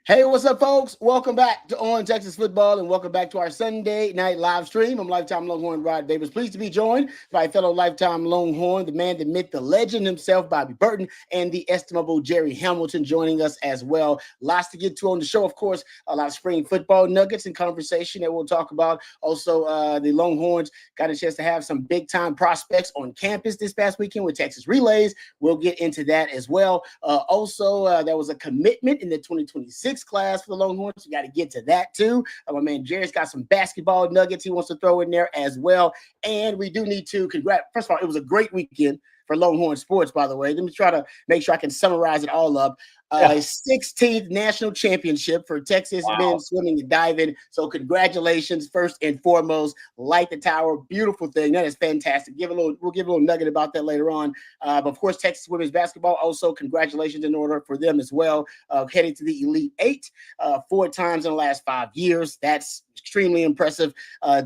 Hey, what's up, folks? Welcome back to On Texas Football, and welcome back to our Sunday night live stream. I'm Lifetime Longhorn Rod Davis. Pleased to be joined by fellow Lifetime Longhorn, the man, the myth, the legend himself, Bobby Burton, and the estimable Jerry Hamilton joining us as well. Lots to get to on the show, of course. A lot of spring football nuggets and conversation that we'll talk about. Also, the Longhorns got a chance to have some big-time prospects on campus this past weekend with Texas Relays. We'll get into that as well. Also, there was a commitment in the 2026 class for the Longhorns. You got to get to that too. My man Jerry's got some basketball nuggets he wants to throw in there as well. And we do need to first of all, it was a great weekend for Longhorn sports, by the way. Let me try to make sure I can summarize it all up. 16th national championship for Texas men's swimming and diving. So congratulations, first and foremost. Light the tower, beautiful thing. That is fantastic. We'll give a little nugget about that later on. But of course, Texas women's basketball, also congratulations in order for them as well. Heading to the Elite Eight 4 times in the last 5 years. That's extremely impressive.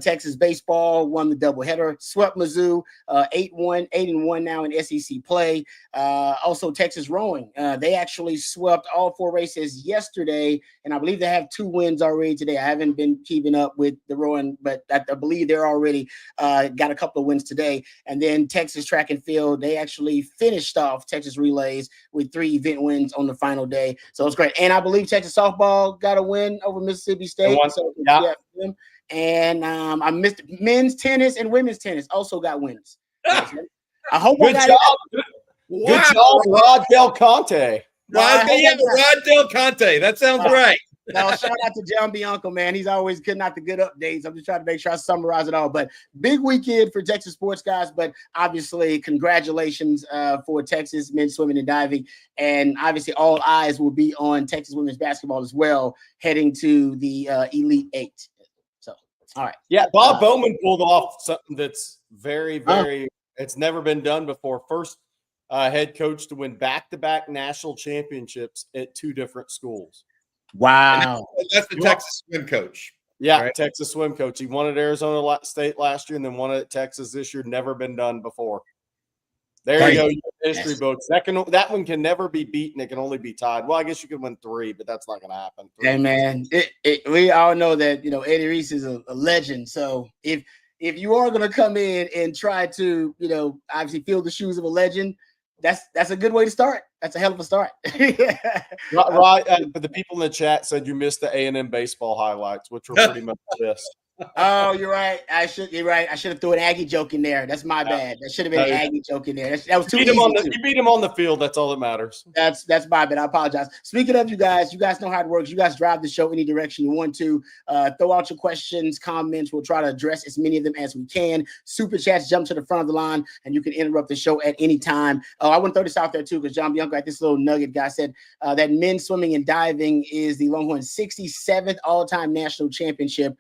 Texas baseball won the doubleheader, swept Mizzou 8-1 now in SEC play. Also, Texas rowing. They actually swept all 4 races yesterday, and I believe they have 2 wins already today. I haven't been keeping up with the rowing, but I believe they're already got a couple of wins today. And then Texas track and field, they actually finished off Texas Relays with 3 event wins on the final day. So it's great. And I believe Texas softball got a win over Mississippi State. And I missed men's tennis and women's tennis also got wins. I hope Good job, Rod Del Conte. Rod Del Conte. That sounds right. Now, shout out to John Bianco, man. He's always getting out the good updates. I'm just trying to make sure I summarize it all. But big weekend for Texas sports guys. But obviously, congratulations for Texas men's swimming and diving. And obviously, all eyes will be on Texas women's basketball as well, heading to the Elite Eight. So, all right. Yeah, Bob Bowman pulled off something that's very, it's never been done before. First head coach to win back-to-back national championships at 2 different schools. Wow. That's the Texas swim coach. Yeah, right? Texas swim coach. He won at Arizona State last year and then won at Texas this year. Never been done before. There you go. History books. That one can never be beaten. It can only be tied. Well, I guess you could win 3, but that's not going to happen. Hey, man, we all know that, Eddie Reese is a legend. So if you are going to come in and try to, obviously fill the shoes of a legend, that's a good way to start. That's a hell of a start. Right. But the people in the chat said you missed the A&M baseball highlights, which were pretty much this. Oh, you're right. You're right. I should have threw an Aggie joke in there. That's my bad. That should have been an Aggie joke in there. That was too easy. You beat him on the field. That's all that matters. That's my bad. I apologize. Speaking of you guys know how it works. You guys drive the show any direction you want to. Throw out your questions, comments. We'll try to address as many of them as we can. Super chats jump to the front of the line, and you can interrupt the show at any time. I want to throw this out there too, because John Bianco at this little nugget guy said that men's swimming and diving is the Longhorns' 67th all-time national championship.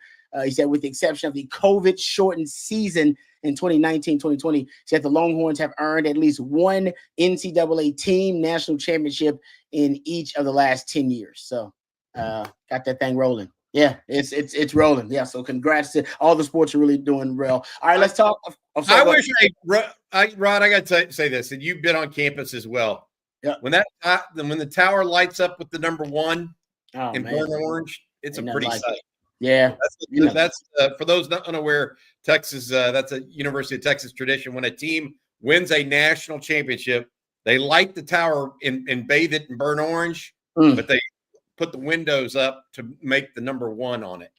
He said, with the exception of the COVID-shortened season in 2019-2020, he said the Longhorns have earned at least 1 NCAA team national championship in each of the last 10 years. So got that thing rolling. Yeah, it's rolling. Yeah, so congrats to all the sports are really doing well. All right, let's talk. Rod, I got to say this, and you've been on campus as well. Yeah. When the tower lights up with the number 1 in burnt orange, it's a pretty sight. Yeah, that's for those not unaware. Texas, that's a University of Texas tradition. When a team wins a national championship, they light the tower and bathe it in burnt orange, but they put the windows up to make the number 1 on it.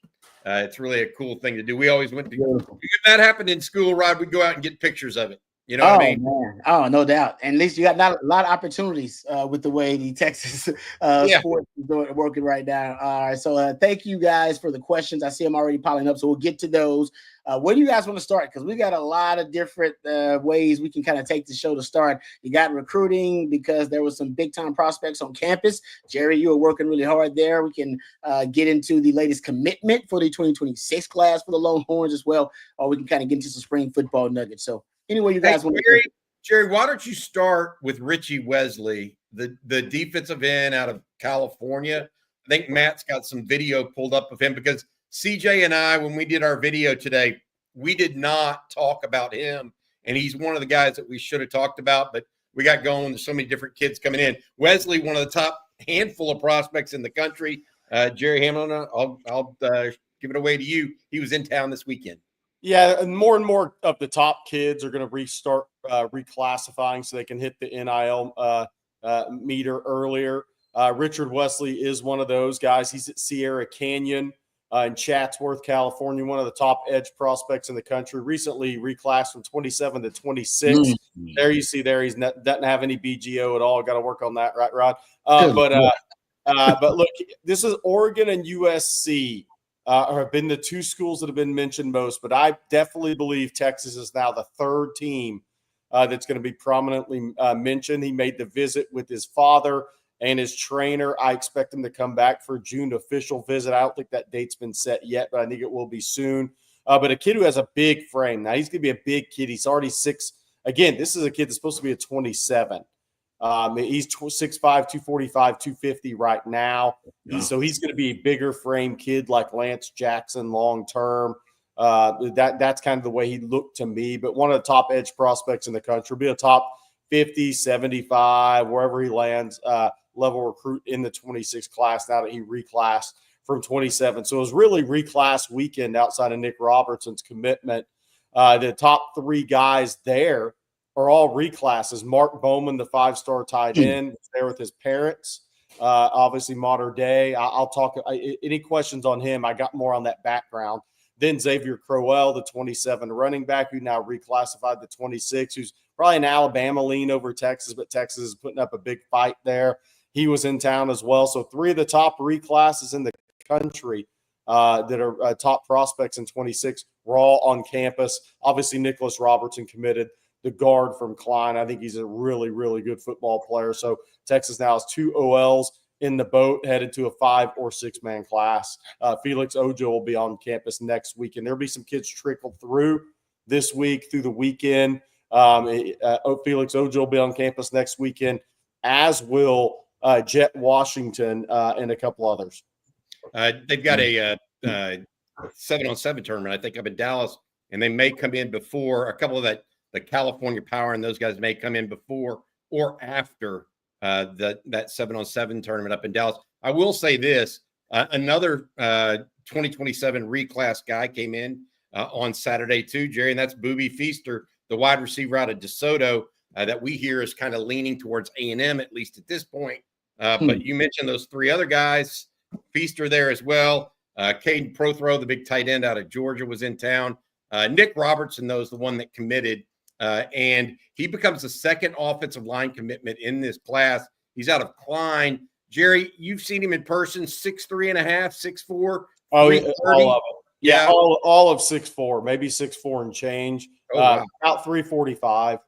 It's really a cool thing to do. We always went to when that happened in school, Rod. We'd go out and get pictures of it. You know what I mean? Man. Oh, no doubt. And at least you got not a lot of opportunities with the way the Texas sports is working right now. All right. So thank you guys for the questions. I see them already piling up. So we'll get to those. Where do you guys want to start? Because we got a lot of different ways we can kind of take the show to start. You got recruiting because there was some big time prospects on campus. Jerry, you were working really hard there. We can get into the latest commitment for the 2026 class for the Longhorns as well. Or we can kind of get into some spring football nuggets. So anyway, you guys want to Jerry, why don't you start with Richie Wesley, the defensive end out of California? I think Matt's got some video pulled up of him because CJ and I, when we did our video today, we did not talk about him. And he's one of the guys that we should have talked about, but we got going. There's so many different kids coming in. Wesley, one of the top handful of prospects in the country, Jerry Hamlin, I'll give it away to you. He was in town this weekend. Yeah, and more of the top kids are going to restart reclassifying so they can hit the NIL meter earlier. Richard Wesley is one of those guys. He's at Sierra Canyon in Chatsworth, California, one of the top edge prospects in the country. Recently reclassed from 27 to 26. Mm-hmm. There you see there he's doesn't have any BGO at all. Got to work on that, right, Rod? But look, this is Oregon and USC. Have been the two schools that have been mentioned most, but I definitely believe Texas is now the third team that's going to be prominently mentioned. He made the visit with his father and his trainer. I expect him to come back for a June official visit. I don't think that date's been set yet, but I think it will be soon. But a kid who has a big frame. Now, he's going to be a big kid. He's already 6. Again, this is a kid that's supposed to be a 27. He's 6'5", 245, 250 right now. Yeah. So he's going to be a bigger frame kid like Lance Jackson long term. That's kind of the way he looked to me. But one of the top edge prospects in the country, be a top 50, 75, wherever he lands, level recruit in the 26 class now that he reclassed from 27. So it was really reclass weekend outside of Nick Robertson's commitment. The top 3 guys there are all reclasses. Mark Bowman, the 5-star tight end, was there with his parents. Obviously, modern day. I'll talk. Any questions on him? I got more on that background. Then Xavier Crowell, the 27 running back, who now reclassified to 26, who's probably an Alabama lean over Texas, but Texas is putting up a big fight there. He was in town as well. So 3 of the top reclasses in the country that are top prospects in 26 were all on campus. Obviously, Nicholas Robertson committed. The guard from Klein. I think he's a really, really good football player. So Texas now has 2 OLs in the boat, headed to a 5- or 6-man class. Felix Ojo will be on campus next week, and there'll be some kids trickle through this week through the weekend. Felix Ojo will be on campus next weekend, as will Jet Washington and a couple others. They've got a 7-on-7 tournament, I think, up in Dallas, and they may come in before a couple of the California Power and those guys may come in before or after that 7-on-7 tournament up in Dallas. I will say this, another 2027 reclass guy came in on Saturday too, Jerry, and that's Boobie Feaster, the wide receiver out of DeSoto that we hear is kind of leaning towards A&M, at least at this point. But you mentioned those 3 other guys, Feaster there as well. Caden Prothrow, the big tight end out of Georgia, was in town. Nick Robertson, though, is the one that committed. And he becomes the second offensive line commitment in this class. He's out of Klein. Jerry, you've seen him in person, 6'3.5", 6'4". Oh, yeah, all of it. Yeah, all of 6'4", maybe 6'4" and change. Wow. About 345.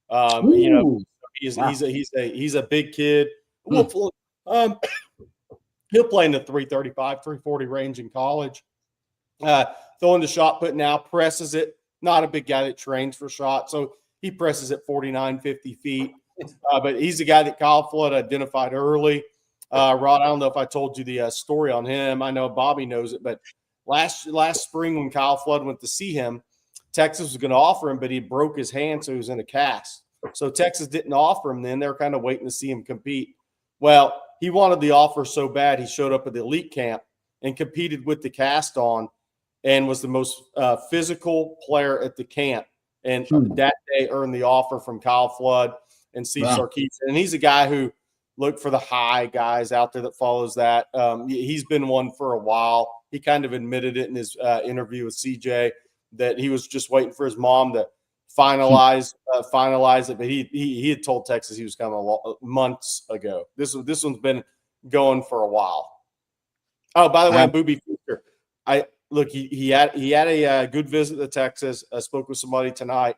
You know, he's a big kid. He'll play in the 335, 340 range in college. Throwing the shot put now, presses it. Not a big guy that trains for shot, so he presses at 49, 50 feet. But he's a guy that Kyle Flood identified early. Rod, I don't know if I told you the story on him. I know Bobby knows it, but last spring when Kyle Flood went to see him, Texas was going to offer him, but he broke his hand, so he was in a cast. So Texas didn't offer him then. They were kind of waiting to see him compete. Well, he wanted the offer so bad he showed up at the elite camp and competed with the cast on, and was the most physical player at the camp. And that day earned the offer from Kyle Flood and Steve Sarkisian. And he's a guy who looked for the high guys out there that follows that. He's been one for a while. He kind of admitted it in his interview with CJ that he was just waiting for his mom to finalize it. But he had told Texas he was coming months ago. This one's been going for a while. Oh, by the way, Boobie Feaster. Look, he had a good visit to Texas. I spoke with somebody tonight.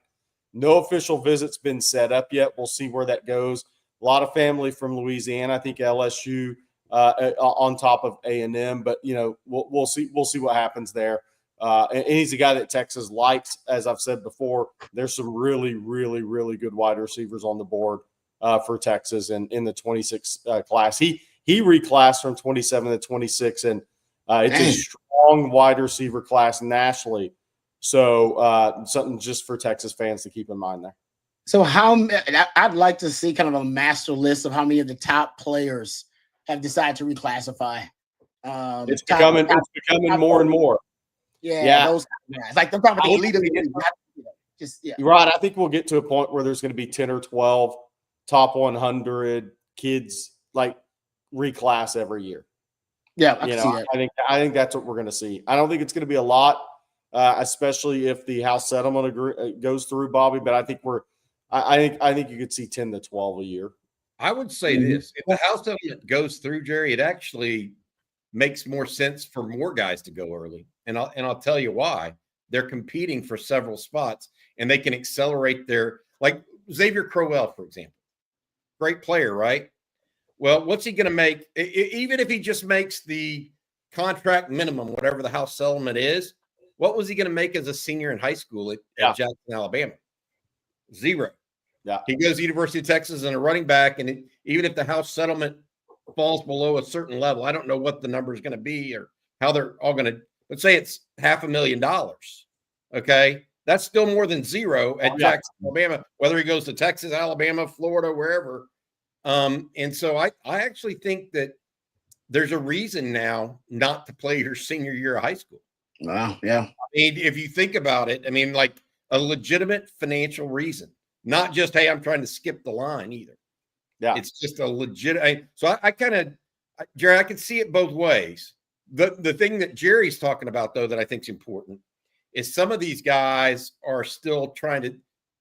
No official visit's been set up yet. We'll see where that goes. A lot of family from Louisiana. I think LSU on top of A&M. But you know, we'll see what happens there. And he's a guy that Texas likes, as I've said before. There's some really, really, really good wide receivers on the board for Texas and in the 26 class. He reclassed from 27 to 26, and it's a strong wide receiver class nationally. So something just for Texas fans to keep in mind there. So I'd like to see kind of a master list of how many of the top players have decided to reclassify It's becoming more and more. Yeah. Those guys. Like I'm talking about the elite of the elite. You're right. I think we'll get to a point where there's going to be 10 or 12 top 100 kids like reclass every year. Yeah, I can see that. I think that's what we're going to see. I don't think it's going to be a lot, especially if the House settlement goes through, Bobby. But I think I think you could see 10 to 12 a year. I would say this: if the House settlement goes through, Jerry, it actually makes more sense for more guys to go early, and I'll tell you why. They're competing for several spots, and they can accelerate their, like Xavier Crowell, for example. Great player, right? Well, what's he going to make? Even if he just makes the contract minimum, whatever the House settlement is, what was he going to make as a senior in high school at Jackson, Alabama? Zero. Yeah. He goes to the University of Texas and a running back, and even if the House settlement falls below a certain level, I don't know what the number is going to be or how they're all going to. Let's say it's $500,000. Okay, that's still more than zero at Jackson, Alabama. Whether he goes to Texas, Alabama, Florida, wherever. And so I actually think that there's a reason now not to play your senior year of high school. Wow. Yeah. I mean, if you think about it, I mean, like a legitimate financial reason, not just, hey, I'm trying to skip the line either. Yeah. It's just a legit. So I kind of, Jerry, I can see it both ways. The thing that Jerry's talking about, though, that I think is important is some of these guys are still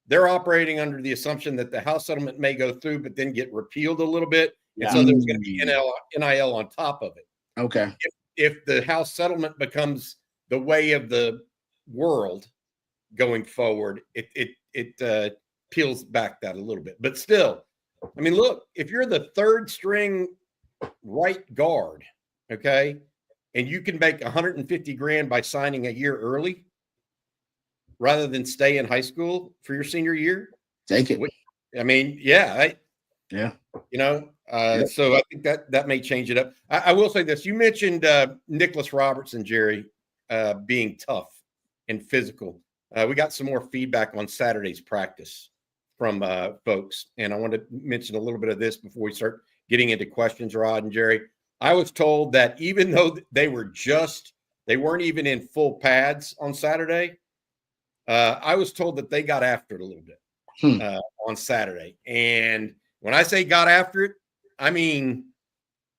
they're operating under the assumption that the House settlement may go through, but then get repealed a little bit. Yeah. And so there's going to be NIL on top of it. Okay. If the House settlement becomes the way of the world going forward, it peels back that a little bit. But still, I mean, look, if you're the third string right guard, okay, and you can make $150,000 by signing a year early rather than stay in high school for your senior year, take it. I mean, yeah. You know, so I think that may change it up. I will say this. You mentioned Nicholas Robertson, Jerry, being tough and physical. We got some more feedback on Saturday's practice from folks, and I want to mention a little bit of this before we start getting into questions, Rod and Jerry. I was told that even though they weren't even in full pads on Saturday, I was told that they got after it a little bit on Saturday. And when I say got after it, I mean,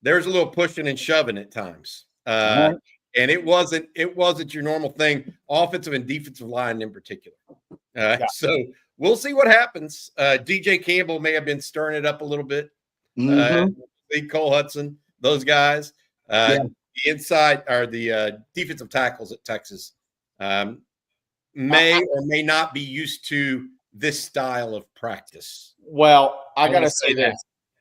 there's a little pushing and shoving at times. And it wasn't your normal thing, offensive and defensive line in particular. So we'll see what happens. DJ Campbell may have been stirring it up a little bit. Cole Hudson, those guys. The inside or the defensive tackles at Texas may or may not be used to this style of practice. Well, I got to say this.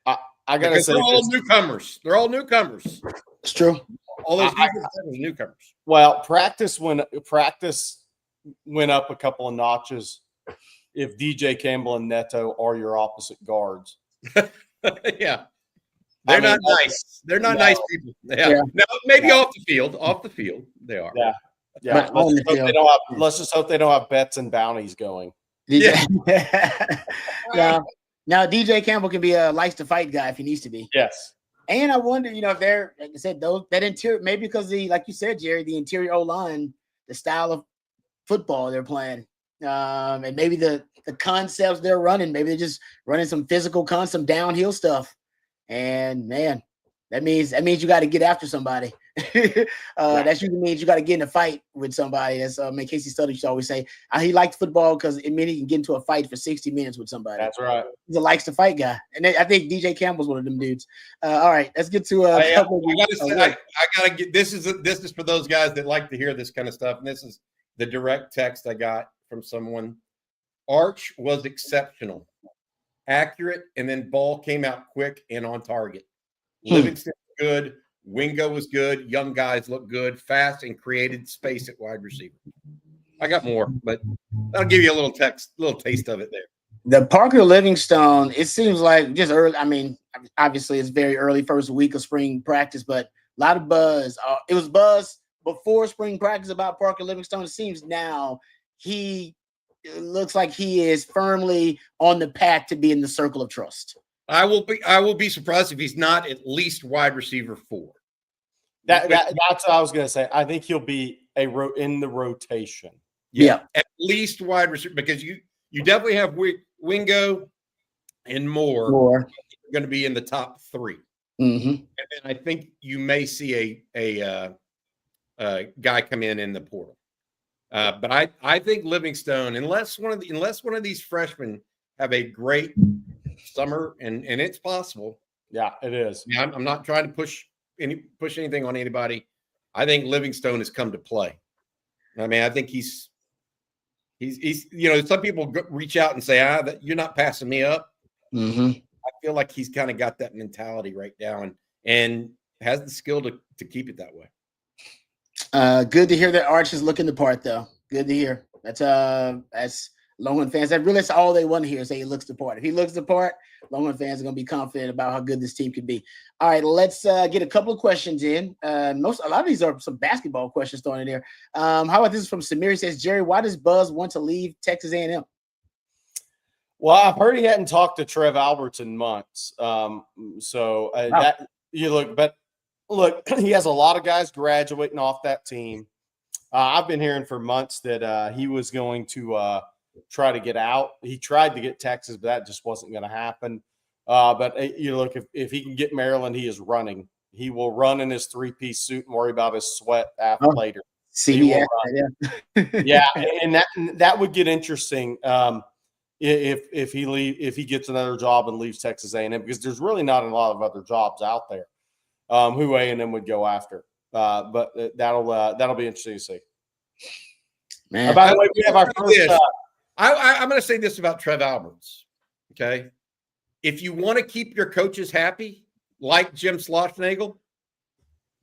I got to say they're all newcomers. They're all newcomers. It's true. All those newcomers. Well, practice went up a couple of notches if DJ Campbell and Neto are your opposite guards. Yeah. They're not nice. They're not nice people. Yeah. Now, maybe off the field. Off the field, they are. Yeah. Yeah. Let's just hope they don't have bets and bounties going. Yeah. Now DJ Campbell can be a likes to fight guy if he needs to be. Yes. And I wonder, if they're, like I said, that interior, maybe because like you said, Jerry, the interior O-line, the style of football they're playing, and maybe the concepts they're running, maybe they're just running some physical, some downhill stuff. And man, that means you got to get after somebody. That usually means you got to get in a fight with somebody. That's Casey Studdard used to always say he liked football because it meant he can get into a fight for 60 minutes with somebody. That's right. He's a likes to fight guy, and I think DJ Campbell's one of them dudes. All right, let's get to. I gotta get this is for those guys that like to hear this kind of stuff, and this is the direct text I got from someone. Arch was exceptional, accurate, and then ball came out quick and on target. Livingston was good. Wingo was good. Young guys look good, fast, and created space at wide receiver. I got more, but I'll give you a little taste of it there. The Parker Livingstone, it seems like just early. I mean, obviously it's very early, first week of spring practice, but a lot of buzz. It was buzz before spring practice about Parker Livingstone. It seems now it looks like he is firmly on the path to be in the circle of trust. I will be surprised if he's not at least wide receiver 4. That's what I was going to say. I think he'll be in the rotation. Yeah. At least wide receiver, because you definitely have Wingo and Moore going to be in the top 3. Mm-hmm. And then I think you may see a guy come in the portal. But I think Livingstone, unless one of these freshmen have a great summer, and it's possible. Yeah, it is. Yeah, I'm not trying to push anything on anybody. I think Livingstone has come to play. I mean, I think he's some people reach out and say, that you're not passing me up. Mm-hmm. I feel like he's kind of got that mentality right now and has the skill to keep it that way. Good to hear that Arch is looking the part, though. Good to hear. That's Longhorn fans. That's all they want to hear is say he looks the part. If he looks the part, Longhorn fans are going to be confident about how good this team can be. All right, let's get a couple of questions in. A lot of these are some basketball questions thrown in there. How about this from Samir? He says, Jerry, why does Buzz want to leave Texas A&M? Well, I've heard he hadn't talked to Trev Alberts in months. But look, he has a lot of guys graduating off that team. I've been hearing for months that he was going to try to get out. He tried to get Texas, but that just wasn't going to happen. But if he can get Maryland, he is running. He will run in his 3-piece suit and worry about his sweat later. CBS, yeah, and that would get interesting if he gets another job and leaves Texas A&M, because there's really not a lot of other jobs out there who A&M would go after. But that'll be interesting to see. Man, by the way, we have our first. I'm going to say this about Trev Alberts. Okay, if you want to keep your coaches happy, like Jim Schlossnagle,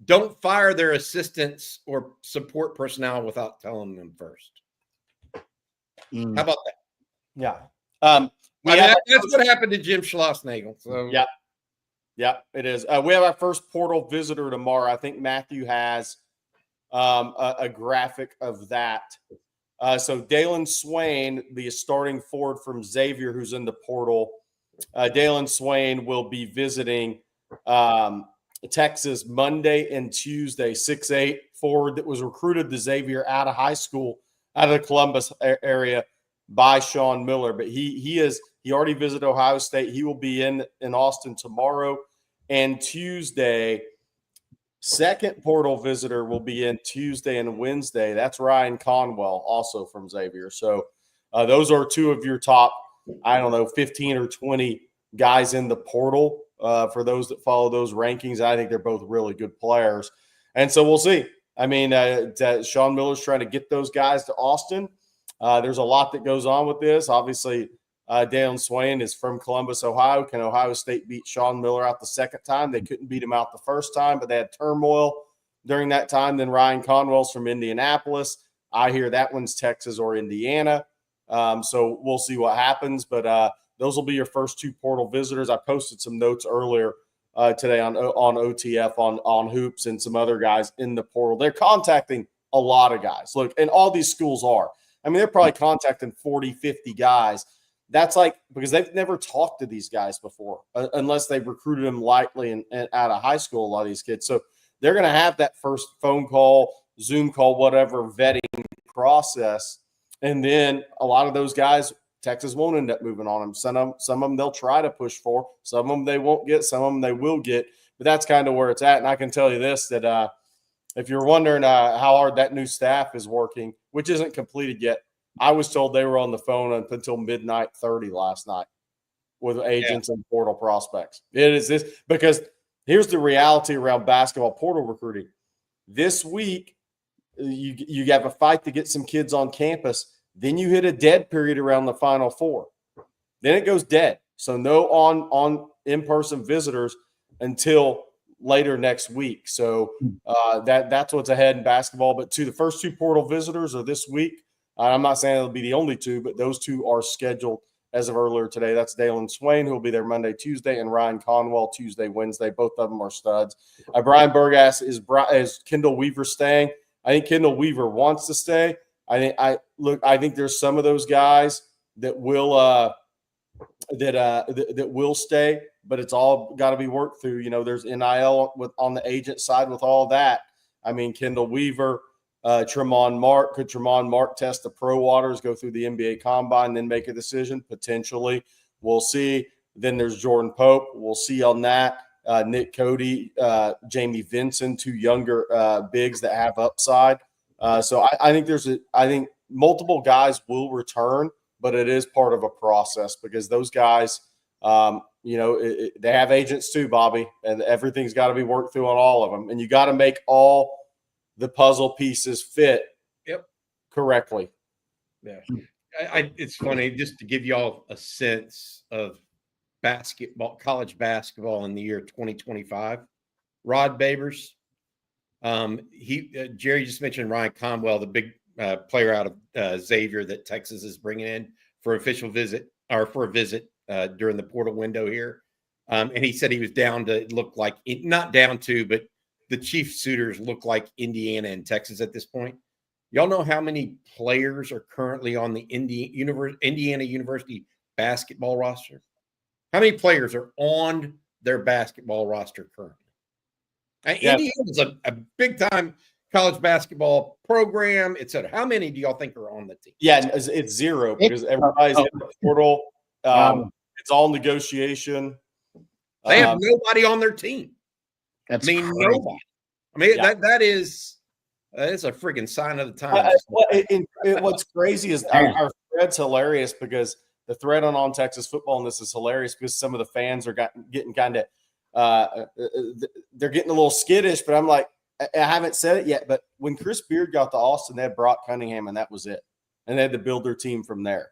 don't fire their assistants or support personnel without telling them first. How about that? Yeah. That's what happened to Jim Schlossnagle. So yeah, it is. We have our first portal visitor tomorrow. I think Matthew has a graphic of that. So Dalen Swain, the starting forward from Xavier, who's in the portal. Dalen Swain will be visiting Texas Monday and Tuesday. 6'8" forward that was recruited to Xavier out of high school, out of the Columbus area by Sean Miller. But he already visited Ohio State. He will be in Austin tomorrow and Tuesday. Second portal visitor will be in Tuesday and Wednesday. That's Ryan Conwell, also from Xavier. So those are two of your top, 15 or 20 guys in the portal for those that follow those rankings. I think they're both really good players. And so we'll see. I mean, Sean Miller's trying to get those guys to Austin. There's a lot that goes on with this. Obviously, Dalen Swain is from Columbus, Ohio. Can Ohio State beat Sean Miller out the second time? They couldn't beat him out the first time, but they had turmoil during that time. Then Ryan Conwell's from Indianapolis. I hear that one's Texas or Indiana. So we'll see what happens. But those will be your first two portal visitors. I posted some notes earlier today on OTF on Hoops and some other guys in the portal. They're contacting a lot of guys. Look, and all these schools are. I mean, they're probably contacting 40, 50 guys. That's because they've never talked to these guys before unless they've recruited them lightly and out of high school, a lot of these kids. So they're going to have that first phone call, Zoom call, whatever vetting process. And then a lot of those guys, Texas won't end up moving on them. Some of them they'll try to push for. Some of them they won't get. Some of them they will get. But that's kind of where it's at. And I can tell you this, that if you're wondering how hard that new staff is working, which isn't completed yet, I was told they were on the phone up until midnight 30 last night with agents and portal prospects. It is this, because here's the reality around basketball portal recruiting. This week, you have a fight to get some kids on campus. Then you hit a dead period around the Final Four. Then it goes dead. So no on in-person visitors until later next week. So that's what's ahead in basketball. But the first two portal visitors are this week. I'm not saying it'll be the only two, but those two are scheduled as of earlier today. That's Dalen Swain, who will be there Monday, Tuesday, and Ryan Conwell Tuesday, Wednesday. Both of them are studs. Brian Berg asks, is Kendall Weaver staying? I think Kendall Weaver wants to stay. I think there's some of those guys that will that will stay, but it's all got to be worked through. You know, there's NIL on the agent side with all that. I mean, Kendall Weaver, Tremont Mark. Could Tremont Mark test the pro waters, go through the NBA combine, then make a decision? Potentially. We'll see. Then there's Jordan Pope. We'll see on that. Nick Cody, Jamie Vincent, two younger bigs that have upside. So I think multiple guys will return, but it is part of a process because those guys, they have agents too, Bobby, and everything's got to be worked through on all of them. And you got to make all the puzzle pieces fit correctly. Yeah. It's funny, just to give y'all a sense of college basketball in the year 2025. Rod Babers, Jerry just mentioned Ryan Conwell, the big player out of Xavier that Texas is bringing in for a visit during the portal window here. And he said he was down to look like not down to, but the chief suitors look like Indiana and Texas at this point. Y'all know how many players are currently on the Indiana University basketball roster? How many players are on their basketball roster currently? Indiana is a big-time college basketball program, et cetera. How many do y'all think are on the team? Yeah, it's zero because everybody's in the portal. It's all negotiation. They have nobody on their team. Nobody. That is it's a freaking sign of the times. What's crazy is our thread's hilarious because the thread on Texas football, and this is hilarious because some of the fans are getting kind of they're getting a little skittish, but I'm like, I haven't said it yet, but when Chris Beard got to Austin, they had Brock Cunningham, and that was it. And they had to build their team from there.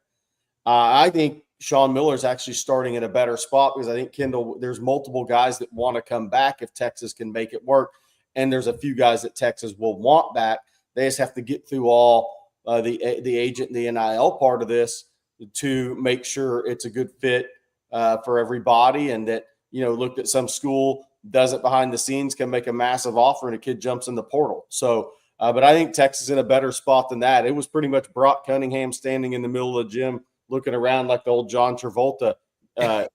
I think Sean Miller is actually starting in a better spot because I think there's multiple guys that want to come back if Texas can make it work. And there's a few guys that Texas will want back. They just have to get through all the agent, the NIL part of this to make sure it's a good fit for everybody. And that, looked at some school, does it behind the scenes, can make a massive offer, and a kid jumps in the portal. So, but I think Texas is in a better spot than that. It was pretty much Brock Cunningham standing in the middle of the gym looking around like the old John Travolta. At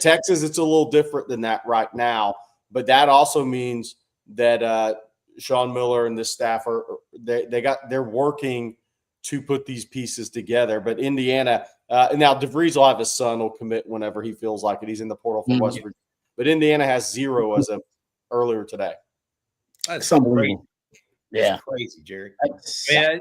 Texas, it's a little different than that right now. But that also means that Sean Miller and this staff they're working to put these pieces together. But Indiana, now DeVries will have his son will commit whenever he feels like it. He's in the portal for West Virginia. But Indiana has zero as of earlier today. That's crazy. Yeah. That's crazy, Jerry. Man,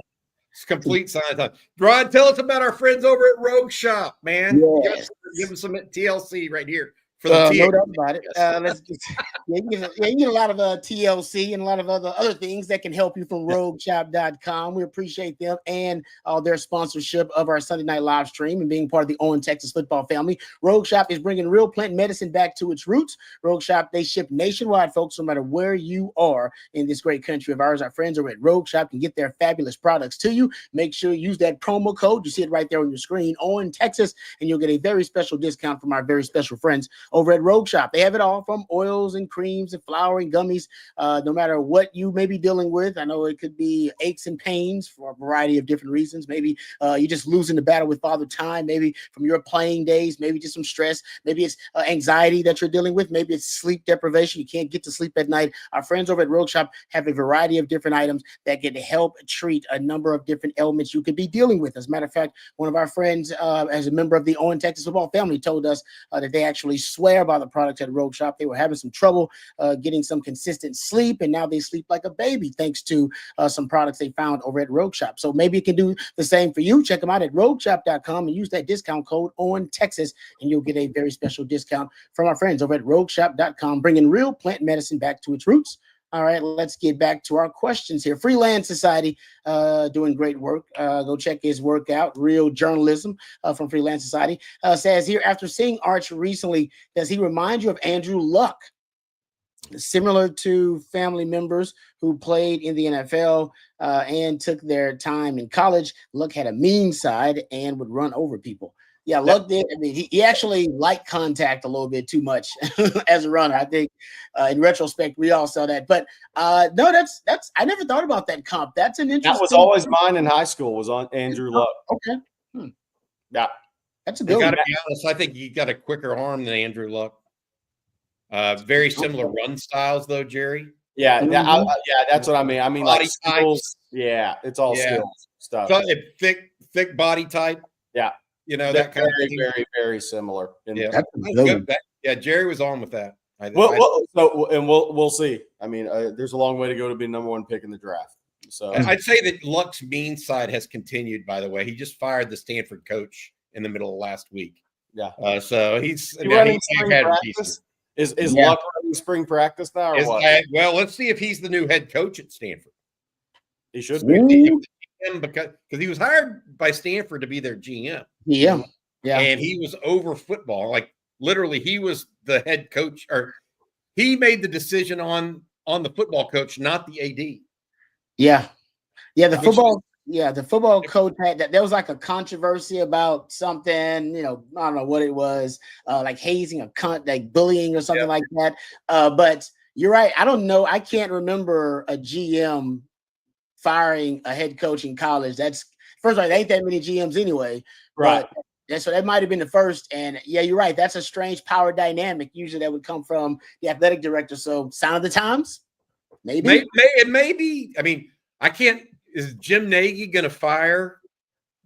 it's complete sign of time. Rod, tell us about our friends over at Rogue Shop, man. Yes. Give them some TLC right here. For the no doubt about it. Let's just, you get a lot of TLC and a lot of other things that can help you from rogueshop.com. We appreciate them and their sponsorship of our Sunday night live stream and being part of the On Texas football family. Rogue Shop is bringing real plant medicine back to its roots. Rogue Shop, they ship nationwide, folks, no matter where you are in this great country of ours. Our friends over at Rogue Shop can get their fabulous products to you. Make sure you use that promo code. You see it right there on your screen, On Texas, and you'll get a very special discount from our very special friends over at Rogue Shop. They have it all from oils and creams and flour and gummies, no matter what you may be dealing with. I know it could be aches and pains for a variety of different reasons. Maybe you're just losing the battle with Father Time, maybe from your playing days, maybe just some stress, maybe it's anxiety that you're dealing with, maybe it's sleep deprivation. You can't get to sleep at night. Our friends over at Rogue Shop have a variety of different items that can help treat a number of different ailments you could be dealing with. As a matter of fact, one of our friends, as a member of the On Texas football family, told us that they actually swear by the products at Rogue Shop. They were having some trouble getting some consistent sleep, and now they sleep like a baby thanks to some products they found over at Rogue Shop. So maybe it can do the same for you. Check them out at rogueshop.com and use that discount code On Texas, and you'll get a very special discount from our friends over at rogueshop.com, bringing real plant medicine back to its roots. All right, let's get back to our questions here. Freelance Society doing great work. Go check his work out. Real Journalism from Freelance Society says here, after seeing Arch recently, does he remind you of Andrew Luck? Similar to family members who played in the NFL and took their time in college, Luck had a mean side and would run over people. Yeah, Luck did. I mean, he actually liked contact a little bit too much as a runner. I think in retrospect, we all saw that. But no, that's I never thought about that comp. That's an interesting. That was always mine in high school, was on Andrew Luck. Okay. Yeah. That's a I good got one. to be honest. I think he got a quicker arm than Andrew Luck. Very similar run styles, though, Jerry. Yeah, Mhm. that's what I mean. I mean, Body like skills. Yeah, it's all Yeah. skills stuff. So thick body type. Yeah, You know, they're that kind of very, thing. very, very similar. Yeah, That's a that's good good. one. Yeah, Jerry was on with that. We'll see. I mean, there's a long way to go to be number one pick in the draft. So I'd say that Luck's mean side has continued. By the way, he just fired the Stanford coach in the middle of last week. Yeah. So he's running spring practice. Is Luck running spring practice now or what? Well, let's see if he's the new head coach at Stanford. He should be because he was hired by Stanford to be their GM. Yeah. And he was over football. Like literally, he was the head coach, or he made the decision on the football coach, not the AD. Yeah. The football coach had that. There was like a controversy about something, I don't know what it was, like hazing, like bullying or something like that. But you're right. I don't know. I can't remember a GM firing a head coach in college. That's first of all, there ain't that many GMs anyway. Right. So that might have been the first. And yeah, you're right. That's a strange power dynamic. Usually that would come from the athletic director. So sign of the times, maybe. It may be. I mean, I can't. Is Jim Nagy going to fire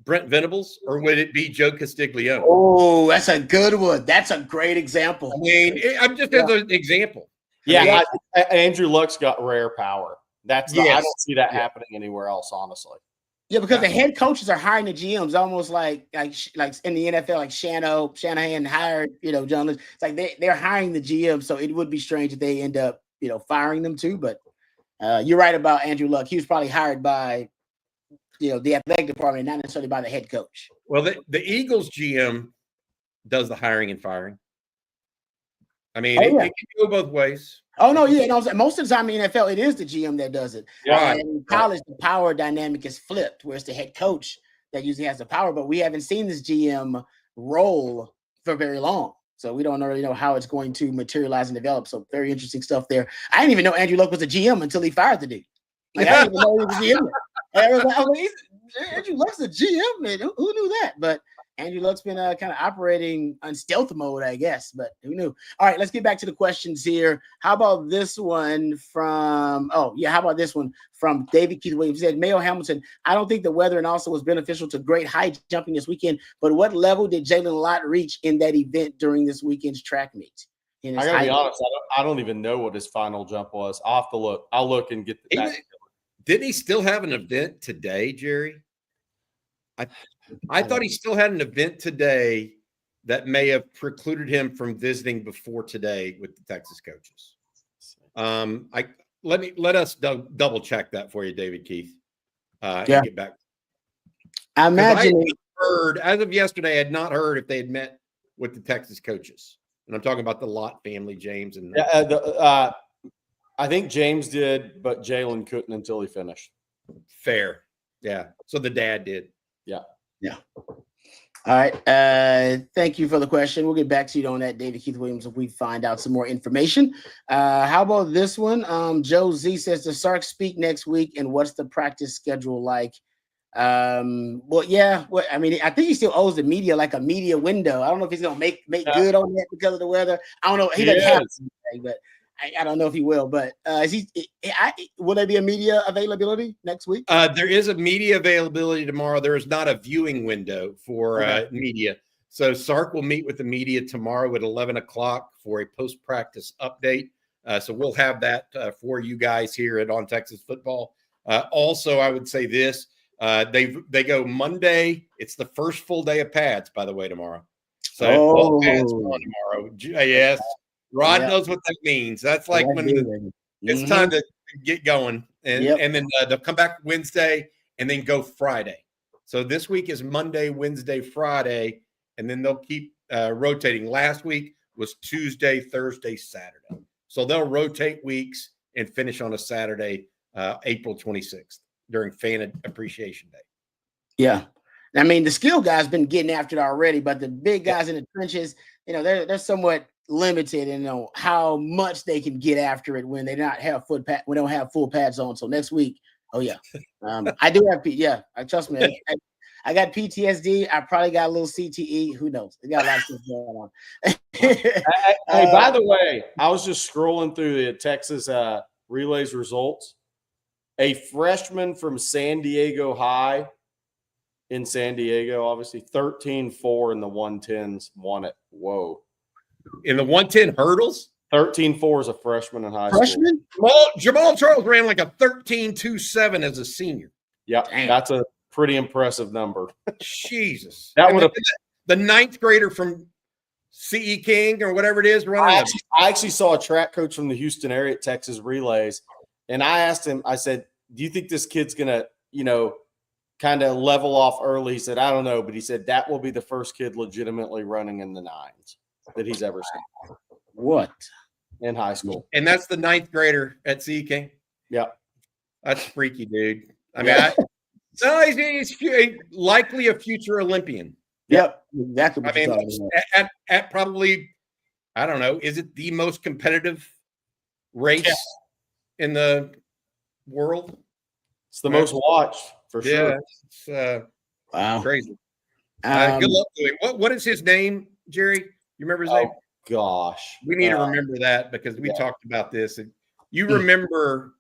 Brent Venables, or would it be Joe Castiglione? Oh, that's a good one. That's a great example. I mean, I'm just as an example. Yeah, Andrew Luck's got rare power. I don't see that happening anywhere else, honestly. Yeah, because the head coaches are hiring the GMs almost like in the NFL, like Shanahan hired, John. It's like they're hiring the GM, so it would be strange if they end up, firing them too. But you're right about Andrew Luck. He was probably hired by, the athletic department, not necessarily by the head coach. Well, the Eagles GM does the hiring and firing. I mean, it can go both ways. Oh no, yeah. Most of the time in the NFL, it is the GM that does it. Yeah. And in college, the power dynamic is flipped, where it's the head coach that usually has the power. But we haven't seen this GM role for very long, so we don't really know how it's going to materialize and develop. So very interesting stuff there. I didn't even know Andrew Luck was a GM until he fired the dude. Like, I didn't even know he was a GM. I was like, Andrew Luck's a GM, man. Who knew that? But Andrew Luck's been kind of operating on stealth mode, I guess, but who knew? All right, let's get back to the questions here. How about this one from David Keith Williams? He said, Mayo Hamilton, I don't think the weather and also was beneficial to great high jumping this weekend, but what level did Jalen Lott reach in that event during this weekend's track meet? I gotta be honest, I don't even know what his final jump was. I'll have to look. I'll look and get that. Didn't he still have an event today, Jerry? I thought he still had an event today that may have precluded him from visiting before today with the Texas coaches. Let us double check that for you, David Keith. And get back. I imagine as of yesterday, I had not heard if they had met with the Texas coaches, and I'm talking about the Lott family, James and. I think James did, but Jalen couldn't until he finished. Fair, yeah. So the dad did. Yeah. All right. Thank you for the question. We'll get back to you on that, David Keith Williams, if we find out some more information. How about this one? Joe Z says, does Sark speak next week, and what's the practice schedule like? I think he still owes the media like a media window. I don't know if he's gonna make good on that because of the weather. I don't know. He doesn't have to, but I don't know if he will, but will there be a media availability next week? There is a media availability tomorrow. There is not a viewing window for media. So Sark will meet with the media tomorrow at 11 o'clock for a post-practice update. So we'll have that for you guys here at On Texas Football. Also, I would say this. They go Monday. It's the first full day of pads, by the way, tomorrow. So all pads are on tomorrow. Yes. Rod knows what that means. That's like when it's time to get going. And then they'll come back Wednesday and then go Friday. So this week is Monday, Wednesday, Friday, and then they'll keep rotating. Last week was Tuesday, Thursday, Saturday. So they'll rotate weeks and finish on a Saturday, April 26th during Fan Appreciation Day. Yeah. I mean, the skill guys been getting after it already, but the big guys in the trenches, they're somewhat limited in how much they can get after it when they don't have full pads on. So next week, I do have trust me. I got PTSD. I probably got a little CTE. Who knows? I got a lot of stuff going on. Hey, by the way, I was just scrolling through the Texas relays results. A freshman from San Diego High in San Diego, obviously 13-4 in the 110s, won it. Whoa. In the 110 hurdles? 13-4 as a freshman in high school. Jamal Charles ran like a 13.27 as a senior. Yeah, that's a pretty impressive number. Jesus. That would have the ninth grader from CE King or whatever it is running. I actually saw a track coach from the Houston area at Texas Relays, and I asked him, I said, do you think this kid's gonna, kind of level off early? He said, I don't know, but he said that will be the first kid legitimately running in the nines that he's ever seen. What? In high school. And that's the ninth grader at CE King? Yeah. That's freaky, dude. I mean, he's likely a future Olympian. Yep. Exactly. I mean, at probably, I don't know, is it the most competitive race in the world? It's the most watched for sure. Yeah, wow, crazy. Good luck to him. What is his name, Jerry? You remember his name? Gosh, we need to remember that because we talked about this. And you remember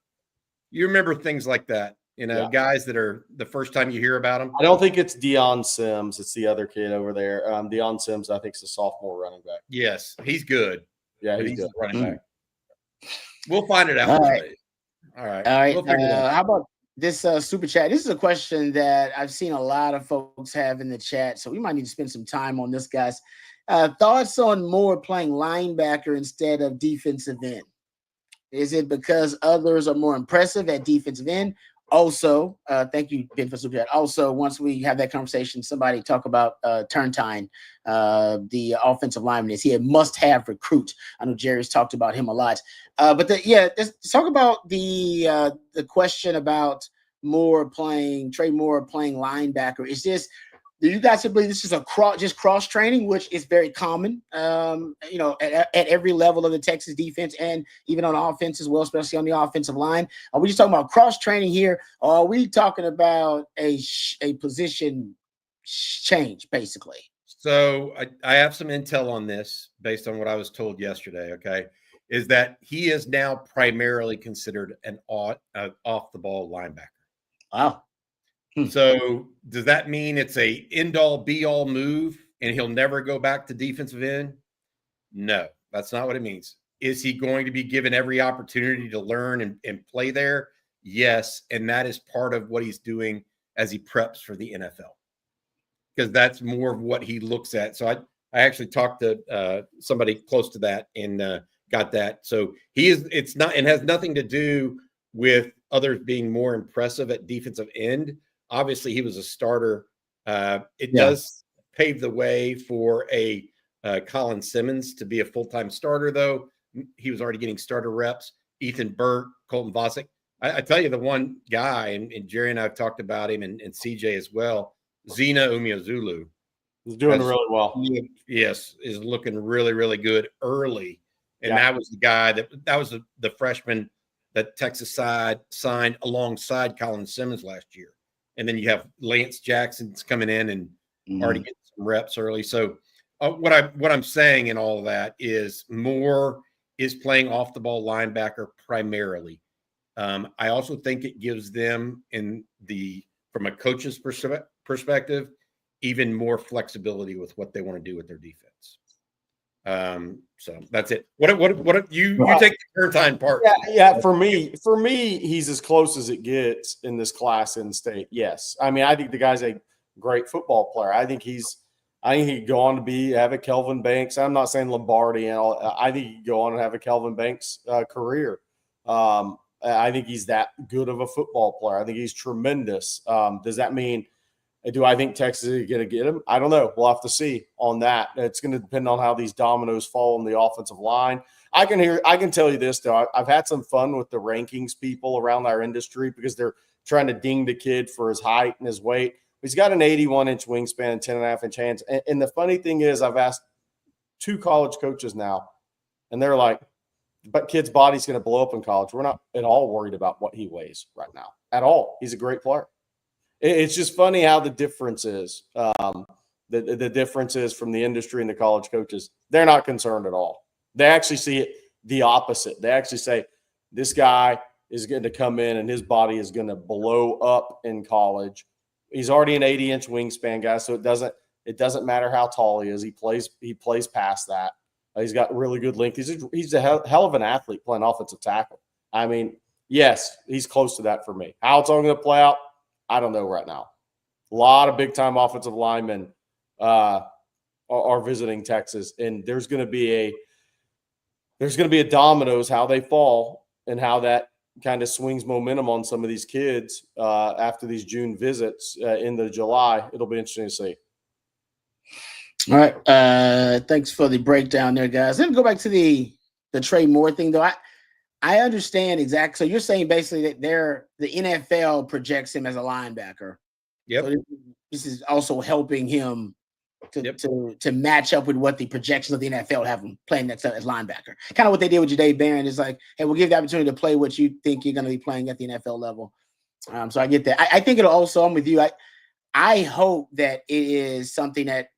things like that. Guys that are the first time you hear about them. I don't think it's Deion Sims. It's the other kid over there. Deion Sims, I think, is a sophomore running back. Yes, he's good. Yeah, he's good. Running back. We'll find it out. All right. We'll figure it out. How about this super chat? This is a question that I've seen a lot of folks have in the chat, so we might need to spend some time on this, guys. Thoughts on Moore playing linebacker instead of defensive end? Is it because others are more impressive at defensive end? Also, thank you, Ben, for super chat. Also, once we have that conversation, somebody talk about Turntine, the offensive lineman. Is he a must-have recruit? I know Jerry's talked about him a lot. Let's talk about the question about Trey Moore playing linebacker. Is this? Do you guys believe this is cross training, which is very common, at every level of the Texas defense and even on offense as well, especially on the offensive line? Are we just talking about cross training here, or are we talking about a position change, basically? So I have some intel on this based on what I was told yesterday. Okay, is that he is now primarily considered an off the ball linebacker. Wow. So does that mean it's a end-all be-all move and he'll never go back to defensive end? No, that's not what it means. Is he going to be given every opportunity to learn and play there? Yes, and that is part of what he's doing as he preps for the NFL, because that's more of what he looks at. So I actually talked to somebody close to that and got that. So it's not, and has nothing to do with others being more impressive at defensive end. Obviously, he was a starter. It does pave the way for a Colin Simmons to be a full-time starter, though. He was already getting starter reps. Ethan Burt, Colton Vosick. I tell you, the one guy, and Jerry and I have talked about him, and CJ as well, Zena Umeozulu. He's doing really well. Yes, is looking really, really good early. And that was the guy that was the freshman that Texas side signed alongside Colin Simmons last year. And then you have Lance Jackson's coming in and already getting some reps early. So what I'm saying in all of that is Moore is playing off the ball linebacker primarily. I also think it gives them from a coach's perspective, even more flexibility with what they want to do with their defense. So that's it. What you take the Turntine part? Yeah. For me, he's as close as it gets in this class in state. Yes, I mean I think the guy's a great football player. I think he could go on to have a Kelvin Banks. I'm not saying Lombardi and all. I think he could go on and have a Kelvin Banks career. I think he's that good of a football player. I think he's tremendous. Does that mean? Do I think Texas is going to get him? I don't know. We'll have to see on that. It's going to depend on how these dominoes fall on the offensive line. I can tell you this, though. I've had some fun with the rankings people around our industry because they're trying to ding the kid for his height and his weight. He's got an 81-inch wingspan and 10.5-inch hands. And the funny thing is, I've asked 2 college coaches now, and they're like, but kid's body's going to blow up in college. We're not at all worried about what he weighs right now at all. He's a great player. It's just funny how the difference is. The difference is from the industry and the college coaches. They're not concerned at all. They actually see it the opposite. They actually say this guy is going to come in and his body is going to blow up in college. He's already an 80-inch wingspan guy, so it doesn't matter how tall he is. He plays past that. He's got really good length. He's a hell of an athlete playing offensive tackle. I mean, yes, he's close to that for me. How it's all going to play out, I don't know right now. A lot of big-time offensive linemen are visiting Texas, and there's going to be a dominoes how they fall and how that kind of swings momentum on some of these kids after these June visits into July. It'll be interesting to see. All right. Thanks for the breakdown there, guys. Let me go back to the Trey Moore thing, though. I understand exactly. So you're saying basically that the NFL projects him as a linebacker. Yep. So this is also helping him to match up with what the projections of the NFL have him playing that as linebacker. Kind of what they did with Jadae Barron is like, hey, we'll give you the opportunity to play what you think you're going to be playing at the NFL level. So I get that. I think it'll also, I'm with you. I hope that it is something that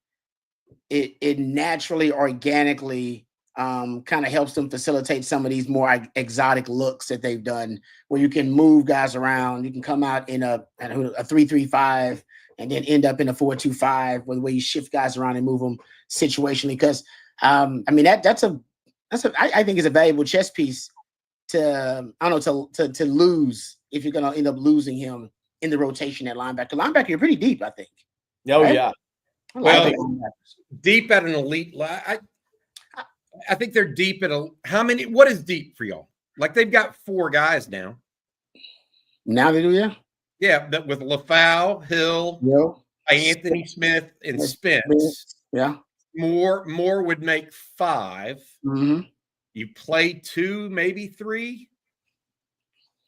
it naturally, organically kind of helps them facilitate some of these more exotic looks that they've done, where you can move guys around. You can come out in a 3-3-5 and then end up in a 4-2-5, where the way you shift guys around and move them situationally. Because I mean that's I think is a valuable chess piece to lose if you're going to end up losing him in the rotation at linebacker. Linebacker, you're pretty deep, I think. Oh right? yeah. Well, deep at an elite. I think they're deep at how many? What is deep for y'all? Like they've got 4 guys now. Now they do, yeah. Yeah, that with LaFau, Hill, Anthony Smith, and Spence. Yeah. More would make 5. Mm-hmm. You play 2, maybe 3.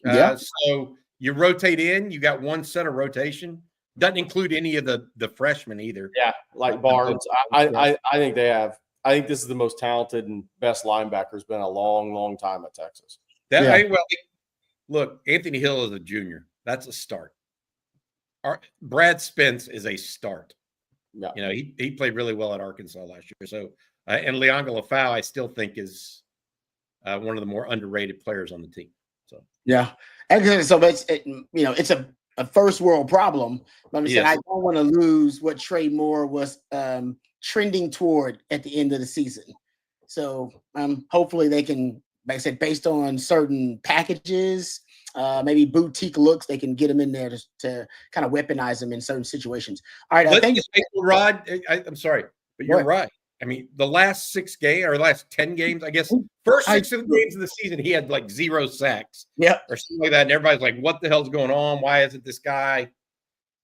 Yeah. So you rotate in. You got 1 set of rotation. Doesn't include any of the freshmen either. Yeah, like Barnes. I think they have. I think this is the most talented and best linebacker has been a long, long time at Texas. Look, Anthony Hill is a junior. That's a start. Brad Spence is a start. Yeah. You know, he played really well at Arkansas last year. So, and Leonga LaFau, I still think is one of the more underrated players on the team. So, yeah. And so it's a first world problem. But I'm saying I don't want to lose what Trey Moore was trending toward at the end of the season. So hopefully they can, like I said, based on certain packages, maybe boutique looks, they can get him in there to kind of weaponize him in certain situations. All right. thank you, Rod. I'm sorry, but you're right. I mean, the last 6 games or last 10 games, I guess, first 6 of the games of the season, he had like 0 sacks. Yeah. Or something like that. And everybody's like, what the hell's going on? Why isn't this guy?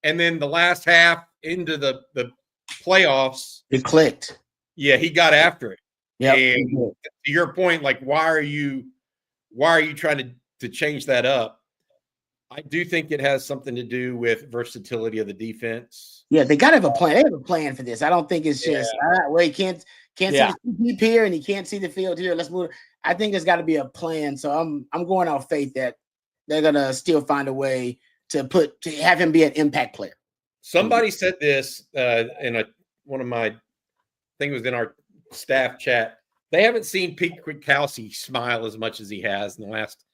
And then the last half into the playoffs, it clicked. Yeah, he got after it. Yeah. And to your point, like, why are you trying to change that up? I do think it has something to do with versatility of the defense. Yeah, they got to have a plan. They have a plan for this. I don't think it's just all right. Well, he can't see the deep here and he can't see the field here. Let's move. I think there's got to be a plan. So I'm going off faith that they're gonna still find a way to have him be an impact player. Somebody said this in one of my, I think it was in our staff chat. They haven't seen Pete Kwiatkowski smile as much as he has in the last,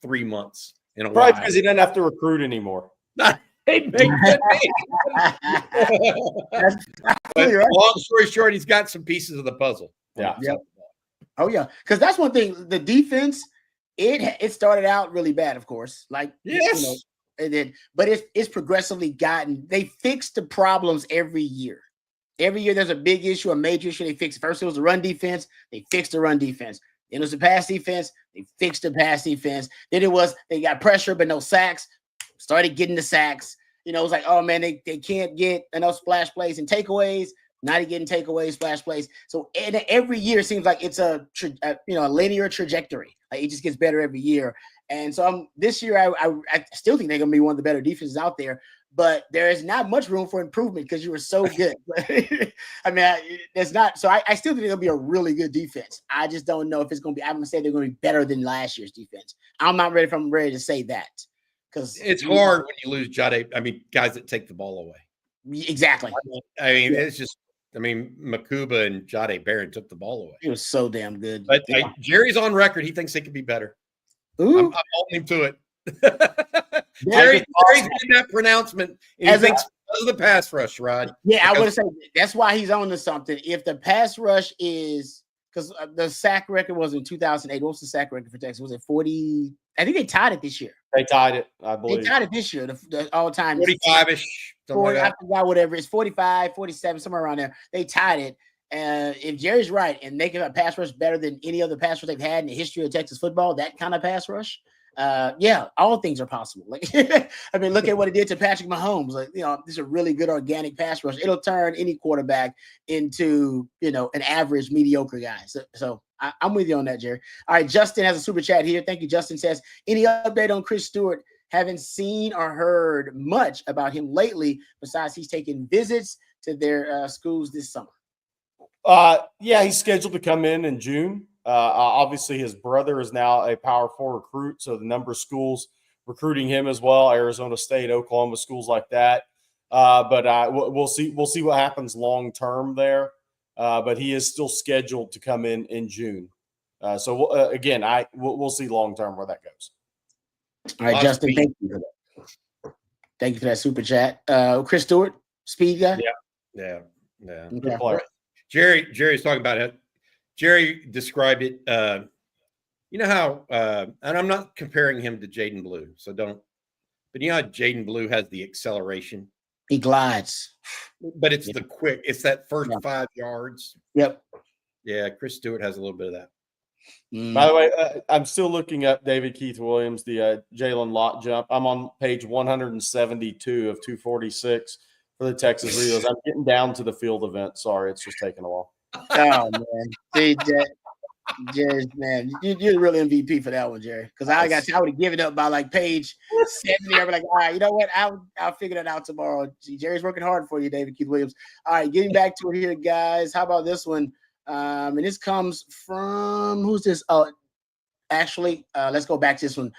3 months. Probably because he doesn't have to recruit anymore. Long story short, he's got some pieces of the puzzle. Yeah. Oh yeah, because that's one thing. The defense, it started out really bad, of course. Like it did, but it's progressively gotten. They fix the problems every year. Every year there's a big issue, a major issue. They fix it. First it was the run defense. They fixed the run defense. Then it was the pass defense. They fixed the pass defense. Then it was they got pressure but no sacks. Started getting the sacks. It was like, oh man, they can't get enough splash plays and takeaways. Now they're getting takeaways, splash plays. So every year it seems like it's a linear trajectory. Like it just gets better every year. And so this year I still think they're gonna be one of the better defenses out there. But there is not much room for improvement because you were so good. I mean, there's not. So I still think it'll be a really good defense. I just don't know if it's going to be. I'm going to say they're going to be better than last year's defense. I'm not ready to say that because it's hard when you lose Jade. I mean, guys that take the ball away. Exactly. It's just. I mean, Makuba and Jade Barron took the ball away. He was so damn good. But Jerry's on record. He thinks they could be better. Ooh. I'm holding him to it. Jerry's made that pronouncement. And he thinks because of the pass rush, Rod. Yeah, I would say that's why he's on to something. If the pass rush is because the sack record was in 2008. What was the sack record for Texas? Was it 40? I think they tied it this year. They tied it, I believe. They tied it this year, the all-time. 45-ish. 40, I forgot whatever. It's 45, 47, somewhere around there. They tied it. And if Jerry's right and making a pass rush better than any other pass rush they've had in the history of Texas football, that kind of pass rush, yeah, all things are possible. Like, I mean, look at what it did to Patrick Mahomes. Like, this is a really good organic pass rush. It'll turn any quarterback into, an average, mediocre guy. So I'm with you on that, Jerry. All right, Justin has a super chat here. Thank you, Justin. Says, any update on Chris Stewart? Haven't seen or heard much about him lately, besides he's taking visits to their schools this summer. Yeah, he's scheduled to come in June. Obviously, his brother is now a Power 4 recruit, so the number of schools recruiting him as well, Arizona State, Oklahoma, schools like that. But we'll see. We'll see what happens long term there. But he is still scheduled to come in June. So again, we'll see long term where that goes. All right, Justin, thank you for that. Thank you for that super chat. Chris Stewart, speed guy. Yeah. Okay. Good player. Jerry's talking about it. Jerry described it. You know how, and I'm not comparing him to Jaden Blue, so don't. But you know how Jaden Blue has the acceleration. He glides, but it's the quick. It's that first 5 yards. Yep. Yeah, Chris Stewart has a little bit of that. By the way, I'm still looking up David Keith Williams, the Jalen Lott jump. I'm on page 172 of 246 for the Texas Reels. I'm getting down to the field event. Sorry, it's just taking a while. Oh, man. See, Jerry, man, you're the real MVP for that one, Jerry. Because I would have given up by like page 70. I'd be like, all right, you know what? I'll figure that out tomorrow. Jerry's working hard for you, David Keith Williams. All right, getting back to it here, guys. How about this one? And this comes from who's this? Oh, actually, let's go back to this one.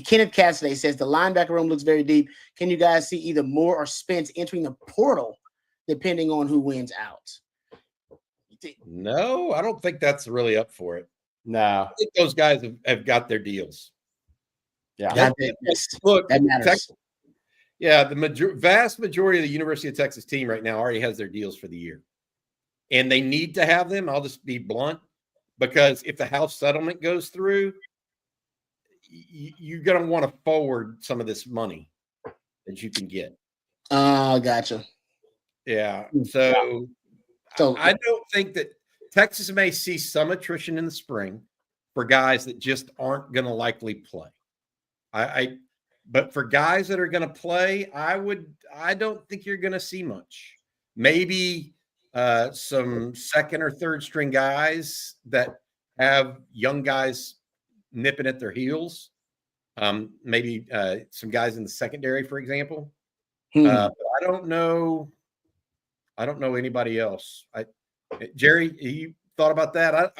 Kenneth Cassidy says the linebacker room looks very deep. Can you guys see either Moore or Spence entering the portal, depending on who wins out? No, I don't think that's really up for it. No, I think those guys have got their deals. Yeah, look, that matters. The vast majority of the University of Texas team right now already has their deals for the year. And they need to have them. I'll just be blunt, because if the house settlement goes through, you're going to want to forward some of this money that you can get. Gotcha. Yeah. So I don't think that Texas may see some attrition in the spring for guys that just aren't going to likely play. But for guys that are going to play, I don't think you're going to see much. Maybe some second or third string guys that have young guys nipping at their heels. Maybe some guys in the secondary, for example. But I don't know anybody else. Jerry, you thought about that?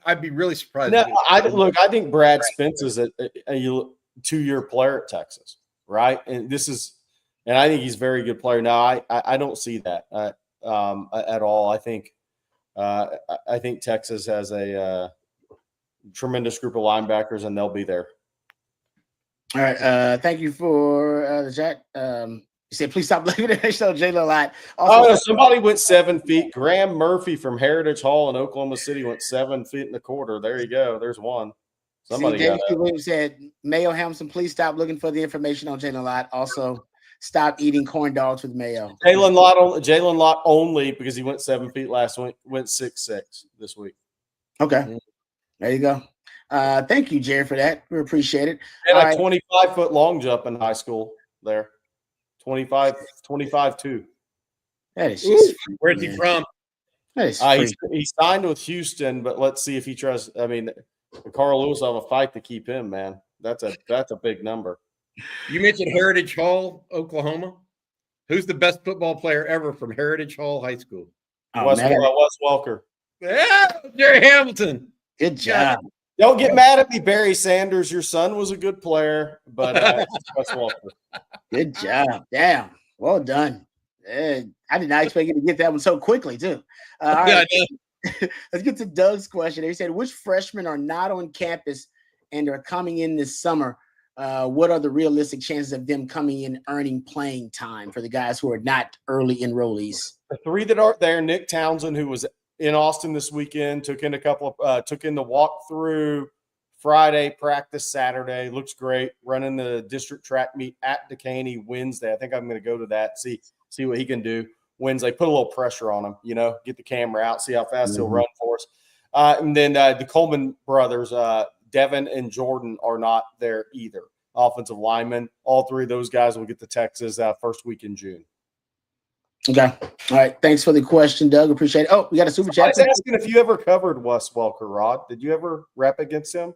I'd be really surprised. No, I think Brad Spence is a 2-year player at Texas, right? And I think he's a very good player. Now, I don't see that at all. I think Texas has a tremendous group of linebackers, and they'll be there. All right. Thank you for the chat. You said, please stop looking at that show, Jalen Lott. Also, somebody went 7 feet. Graham Murphy from Heritage Hall in Oklahoma City went 7 feet and a quarter. There you go. There's one. Somebody David Williams said, Mayo Hamilton, please stop looking for the information on Jalen Lott. Also, stop eating corn dogs with mayo. Jalen Lott only because he went 7 feet last week, went 6'6" this week. Okay. There you go. Thank you, Jerry, for that. We appreciate it. And a 25-foot long jump in high school there. 25 2. That is just where's he from? That is he signed with Houston, but let's see if he tries. I mean, Carl Lewis will have a fight to keep him, man. That's a big number. You mentioned Heritage Hall, Oklahoma. Who's the best football player ever from Heritage Hall High School? Wes Welker. Yeah, Jerry Hamilton. Good job. Don't get mad at me, Barry Sanders. Your son was a good player, but Wes Walker. Good job. Damn. Well done. I did not expect you to get that one so quickly, too. All right. Let's get to Doug's question. He said, which freshmen are not on campus and are coming in this summer? What are the realistic chances of them coming in earning playing time for the guys who are not early enrollees? The three that aren't there, Nick Townsend, who was in Austin this weekend, took in the walkthrough Friday, practice Saturday, looks great, running the district track meet at Decaney Wednesday. I think I'm going to go to that, see what he can do Wednesday. Put a little pressure on him, get the camera out, see how fast he'll run for us. And then the Coleman brothers, Devin and Jordan, are not there either. Offensive linemen. All three of those guys will get to Texas first week in June. Okay. All right. Thanks for the question, Doug. Appreciate it. Oh, we got a super chat. I was asking if you ever covered Wes Welker, Rod. Did you ever rep against him?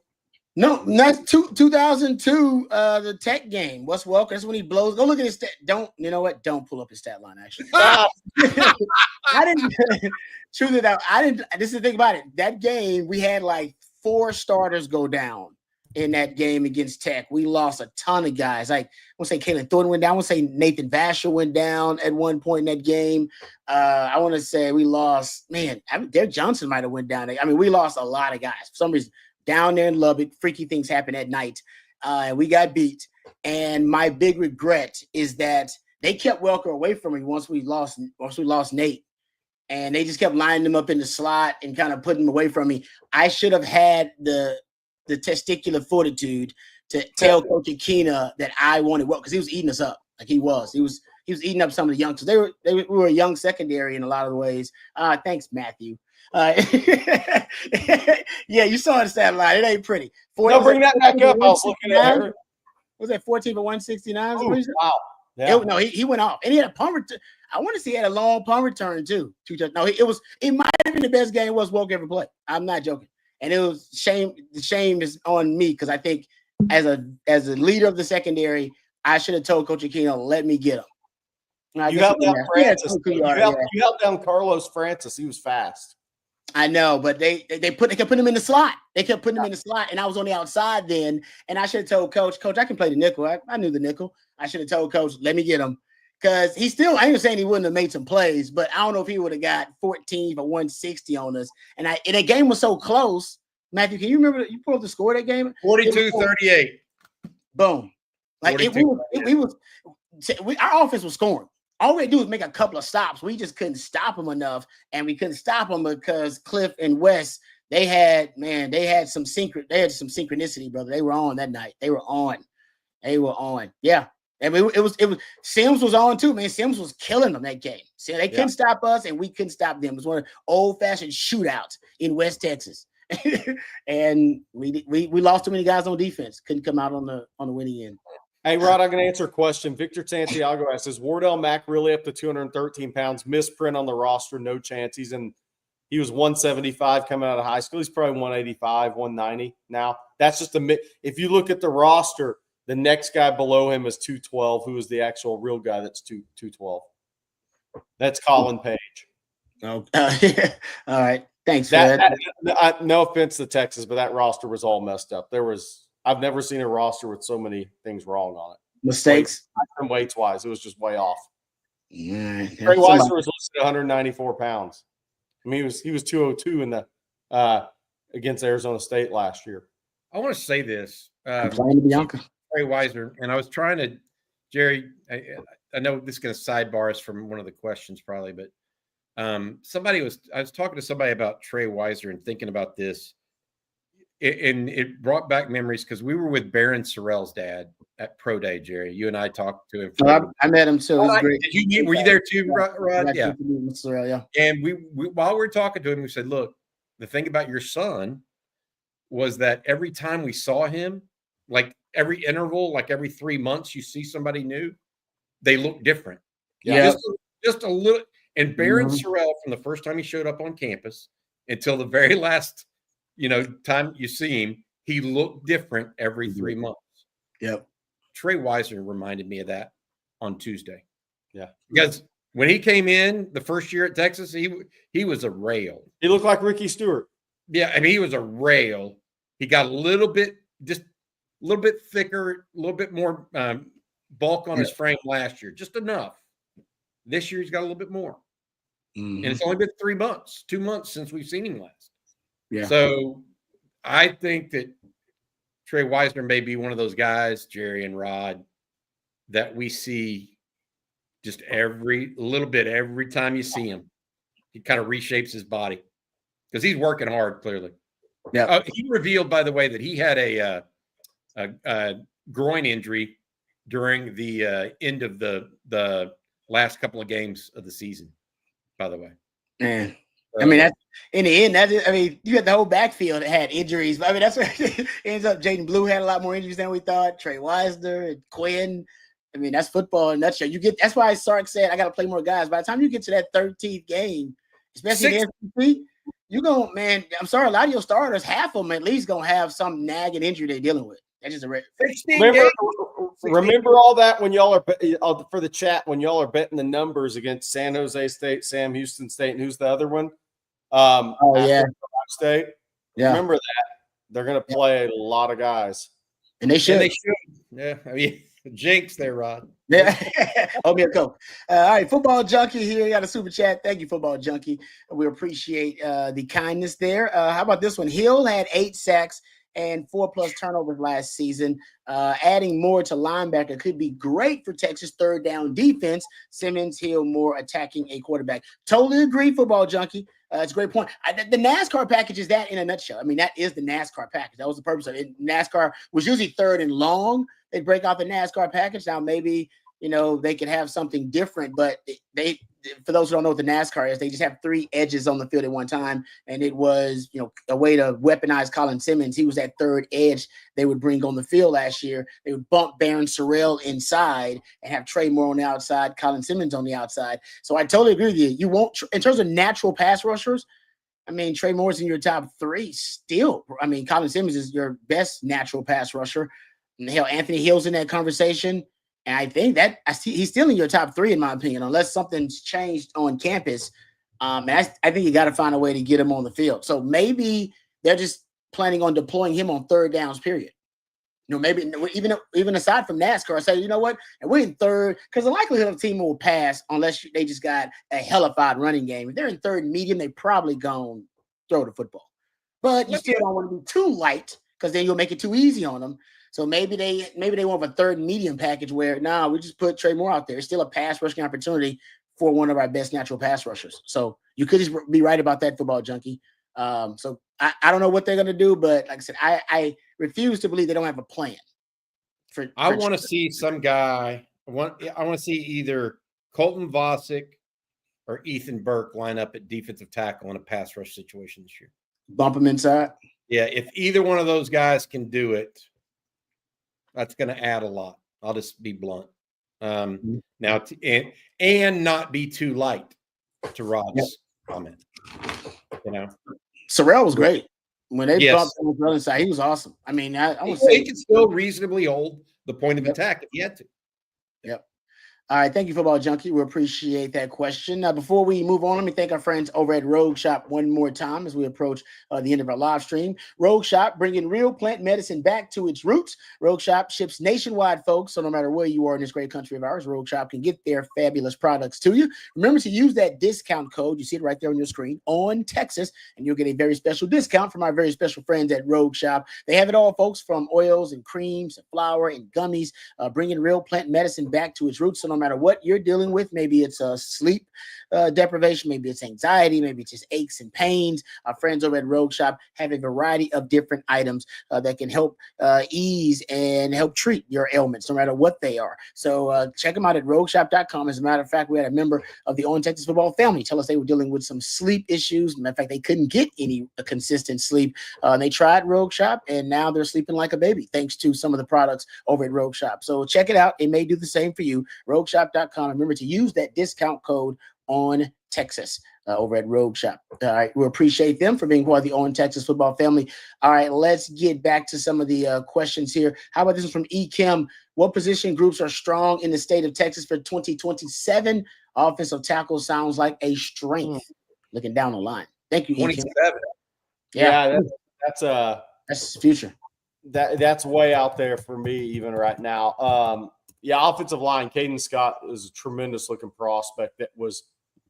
No, that's 2002, the Tech game. Wes Welker, that's when he blows. Go look at his stat. You know what? Don't pull up his stat line, actually. I didn't. Truth it out. I didn't. This is the thing about it. That game, we had like 4 starters go down in that game against Tech. We lost a ton of guys. Like, I want to say Kalen Thornton went down. I want to say Nathan Vasher went down at one point in that game. I want to say we lost, Derek Johnson might have went down. I mean, we lost a lot of guys. For some reason, down there in Lubbock, freaky things happened at night. We got beat. And my big regret is that they kept Welker away from me once we lost Nate. And they just kept lining him up in the slot and kind of putting him away from me. I should have had the testicular fortitude to tell Coach Akina that I wanted because he was eating us up. Like he was eating up some of the youngsters. We were a young secondary in a lot of ways. Thanks, Matthew. Yeah, you saw the stat line. It ain't pretty. No, bring that back up. I was looking at it. Was that 14 for 169? Wow. Yeah. He went off. And he had a punt return. I want to see he had a long punt return too. No, it might have been the best game Wes Welker ever played. I'm not joking. And it was shame. The shame is on me because I think as a leader of the secondary, I should have told Coach Aquino, let me get him. You helped down Francis. You helped down Carlos Francis. He was fast. I know, but they kept putting him in the slot. They kept putting him in the slot, and I was on the outside then. And I should have told Coach, I can play the nickel. I knew the nickel. I should have told Coach, let me get him. Because he still, I ain't saying he wouldn't have made some plays, but I don't know if he would have got 14 for 160 on us. And the game was so close. Matthew, can you remember you pulled up the score of that game? 42-38. Boom. Like our offense was scoring. All we had to do was make a couple of stops. We just couldn't stop them enough, and we couldn't stop them because Cliff and Wes, they had some synchronicity, brother. They were on that night. They were on. Yeah. I mean, it was Sims was on too, man. Sims was killing them that game. So they couldn't stop us, and we couldn't stop them. It was one of the old-fashioned shootouts in West Texas. And we lost too many guys on defense. Couldn't come out on the winning end. Hey, Rod, I'm going to answer a question. Victor Santiago asks, is Wardell Mack really up to 213 pounds? Misprint on the roster, no chance. He was 175 coming out of high school. He's probably 185, 190 now. That's just if you look at the roster, the next guy below him is 212, who is the actual real guy that's 212. That's Colin Page. All right. Thanks for that. No offense to Texas, but that roster was all messed up. I've never seen a roster with so many things wrong on it. Mistakes? Weights-wise, it was just way off. Yeah, Trey Weiser was listed at 194 pounds. I mean, he was 202 in the against Arizona State last year. I want to say this. Complain to Bianca. Trey Weiser, and I was trying to, Jerry, I know this is going to sidebar us from one of the questions probably, but I was talking to somebody about Trey Weiser and thinking about this, and it brought back memories because we were with Baron Sorrell's dad at Pro Day, Jerry. You and I talked to him. I met him too. It was great. Were you there too, Rod? Yeah. Sorrell, yeah. And we while we were talking to him, we said, look, the thing about your son was that every time we saw him, like every interval, like every 3 months, you see somebody new, they look different. Yeah. Just a little. And Baron Sorrell, from the first time he showed up on campus until the very last, time you see him, he looked different every 3 months. Yep. Trey Weiser reminded me of that on Tuesday. Yeah. Because when he came in the first year at Texas, he was a rail. He looked like Ricky Stewart. Yeah, I mean, he was a rail. He got a little bit thicker, a little bit more bulk on his frame last year, just enough. This year he's got a little bit more. And it's only been 3 months, 2 months since we've seen him last. Yeah. So I think that Trey Wisner may be one of those guys, Jerry and Rod, that we see just every time you see him. He kind of reshapes his body because he's working hard, clearly. Yeah. He revealed, by the way, that he had a groin injury during the end of the last couple of games of the season, by the way. Man. I mean, that's in the end. You got the whole backfield that had injuries. I mean, that's what it ends up. Jaden Blue had a lot more injuries than we thought. Trey Wisner and Quinn. I mean, that's football in a nutshell. That's why Sark said, I got to play more guys. By the time you get to that 13th game, especially in the SEC, you're going, man, I'm sorry, a lot of your starters, half of them at least going to have some nagging injury they're dealing with. That's just a remember all that when y'all are for the chat, when y'all are betting the numbers against San Jose State, Sam Houston State, and who's the other one? State. Yeah. Remember that. They're going to play a lot of guys. And they should. Yeah. I mean, jinx there, Rod. Yeah. Owe me a Coke. All right. Football Junkie here. You got a super chat. Thank you, Football Junkie. We appreciate the kindness there. How about this one? Hill had 8 sacks and 4+ turnovers last season. Adding more to linebacker could be great for Texas third down defense. Simmons, Hill, more attacking a quarterback. Totally agree, Football Junkie. It's a great point. The NASCAR package is that in a nutshell. I mean, that is the NASCAR package. That was the purpose of it. NASCAR was usually third and long. They'd break out the NASCAR package. Now, maybe, they could have something different, but for those who don't know what the NASCAR is, they just have 3 edges on the field at one time. And it was, a way to weaponize Colin Simmons. He was that third edge they would bring on the field last year. They would bump Baron Sorrell inside and have Trey Moore on the outside, Colin Simmons on the outside. So I totally agree with you. You won't, in terms of natural pass rushers, I mean, Trey Moore's in your top 3 still. I mean, Colin Simmons is your best natural pass rusher. And hell, Anthony Hill's in that conversation. And I think that he's still in your top 3, in my opinion, unless something's changed on campus. I think you got to find a way to get him on the field. So maybe they're just planning on deploying him on third downs, period. Maybe even aside from NASCAR, say, you know what? And we're in third, because the likelihood of a team will pass unless they just got a hellified running game. If they're in third and medium, they probably going to throw the football. But you still don't want to be too light, because then you'll make it too easy on them. So maybe they want a third and medium package where, we just put Trey Moore out there. It's still a pass rushing opportunity for one of our best natural pass rushers. So you could just be right about that, Football Junkie. So I don't know what they're going to do, but like I said, I refuse to believe they don't have a plan. I want to see some guy. I want to see either Colton Vosick or Ethan Burke line up at defensive tackle in a pass rush situation this year. Bump them inside. Yeah, if either one of those guys can do it, that's going to add a lot. I'll just be blunt. Now, and not be too light, to Rod's comment. Sorrell was great when they bumped him on the other side. He was awesome. I mean, I would say he could still reasonably hold the point of attack if he had to. Yep. All right, thank you, Football Junkie. We appreciate that question. Now, before we move on, let me thank our friends over at Rogue Shop one more time as we approach the end of our live stream. Rogue Shop, bringing real plant medicine back to its roots. Rogue Shop ships nationwide, folks, so no matter where you are in this great country of ours, Rogue Shop can get their fabulous products to you. Remember to use that discount code. You see it right there on your screen, on Texas, and you'll get a very special discount from our very special friends at Rogue Shop. They have it all, folks, from oils and creams and flour and gummies, bringing real plant medicine back to its roots. So no matter what you're dealing with, maybe it's sleep deprivation, maybe it's anxiety, maybe it's just aches and pains. Our friends over at Rogue Shop have a variety of different items that can help ease and help treat your ailments, no matter what they are. So check them out at rogueshop.com. As a matter of fact, we had a member of the On Texas Football family tell us they were dealing with some sleep issues. Matter of fact, they couldn't get any consistent sleep. They tried Rogue Shop, and now they're sleeping like a baby, thanks to some of the products over at Rogue Shop. So check it out. It may do the same for you. rogueshop.com. Remember to use that discount code On Texas over at Rogue Shop. All right, we appreciate them for being part of the On Texas Football family. All right, let's get back to some of the questions here. How about this one from E. Kim? What position groups are strong in the state of Texas for 2027? Offensive tackle sounds like a strength. Looking down the line. Thank you, E. Kim. 27. Yeah, that's That's his future. That's way out there for me even right now. Offensive line, Caden Scott is a tremendous looking prospect that was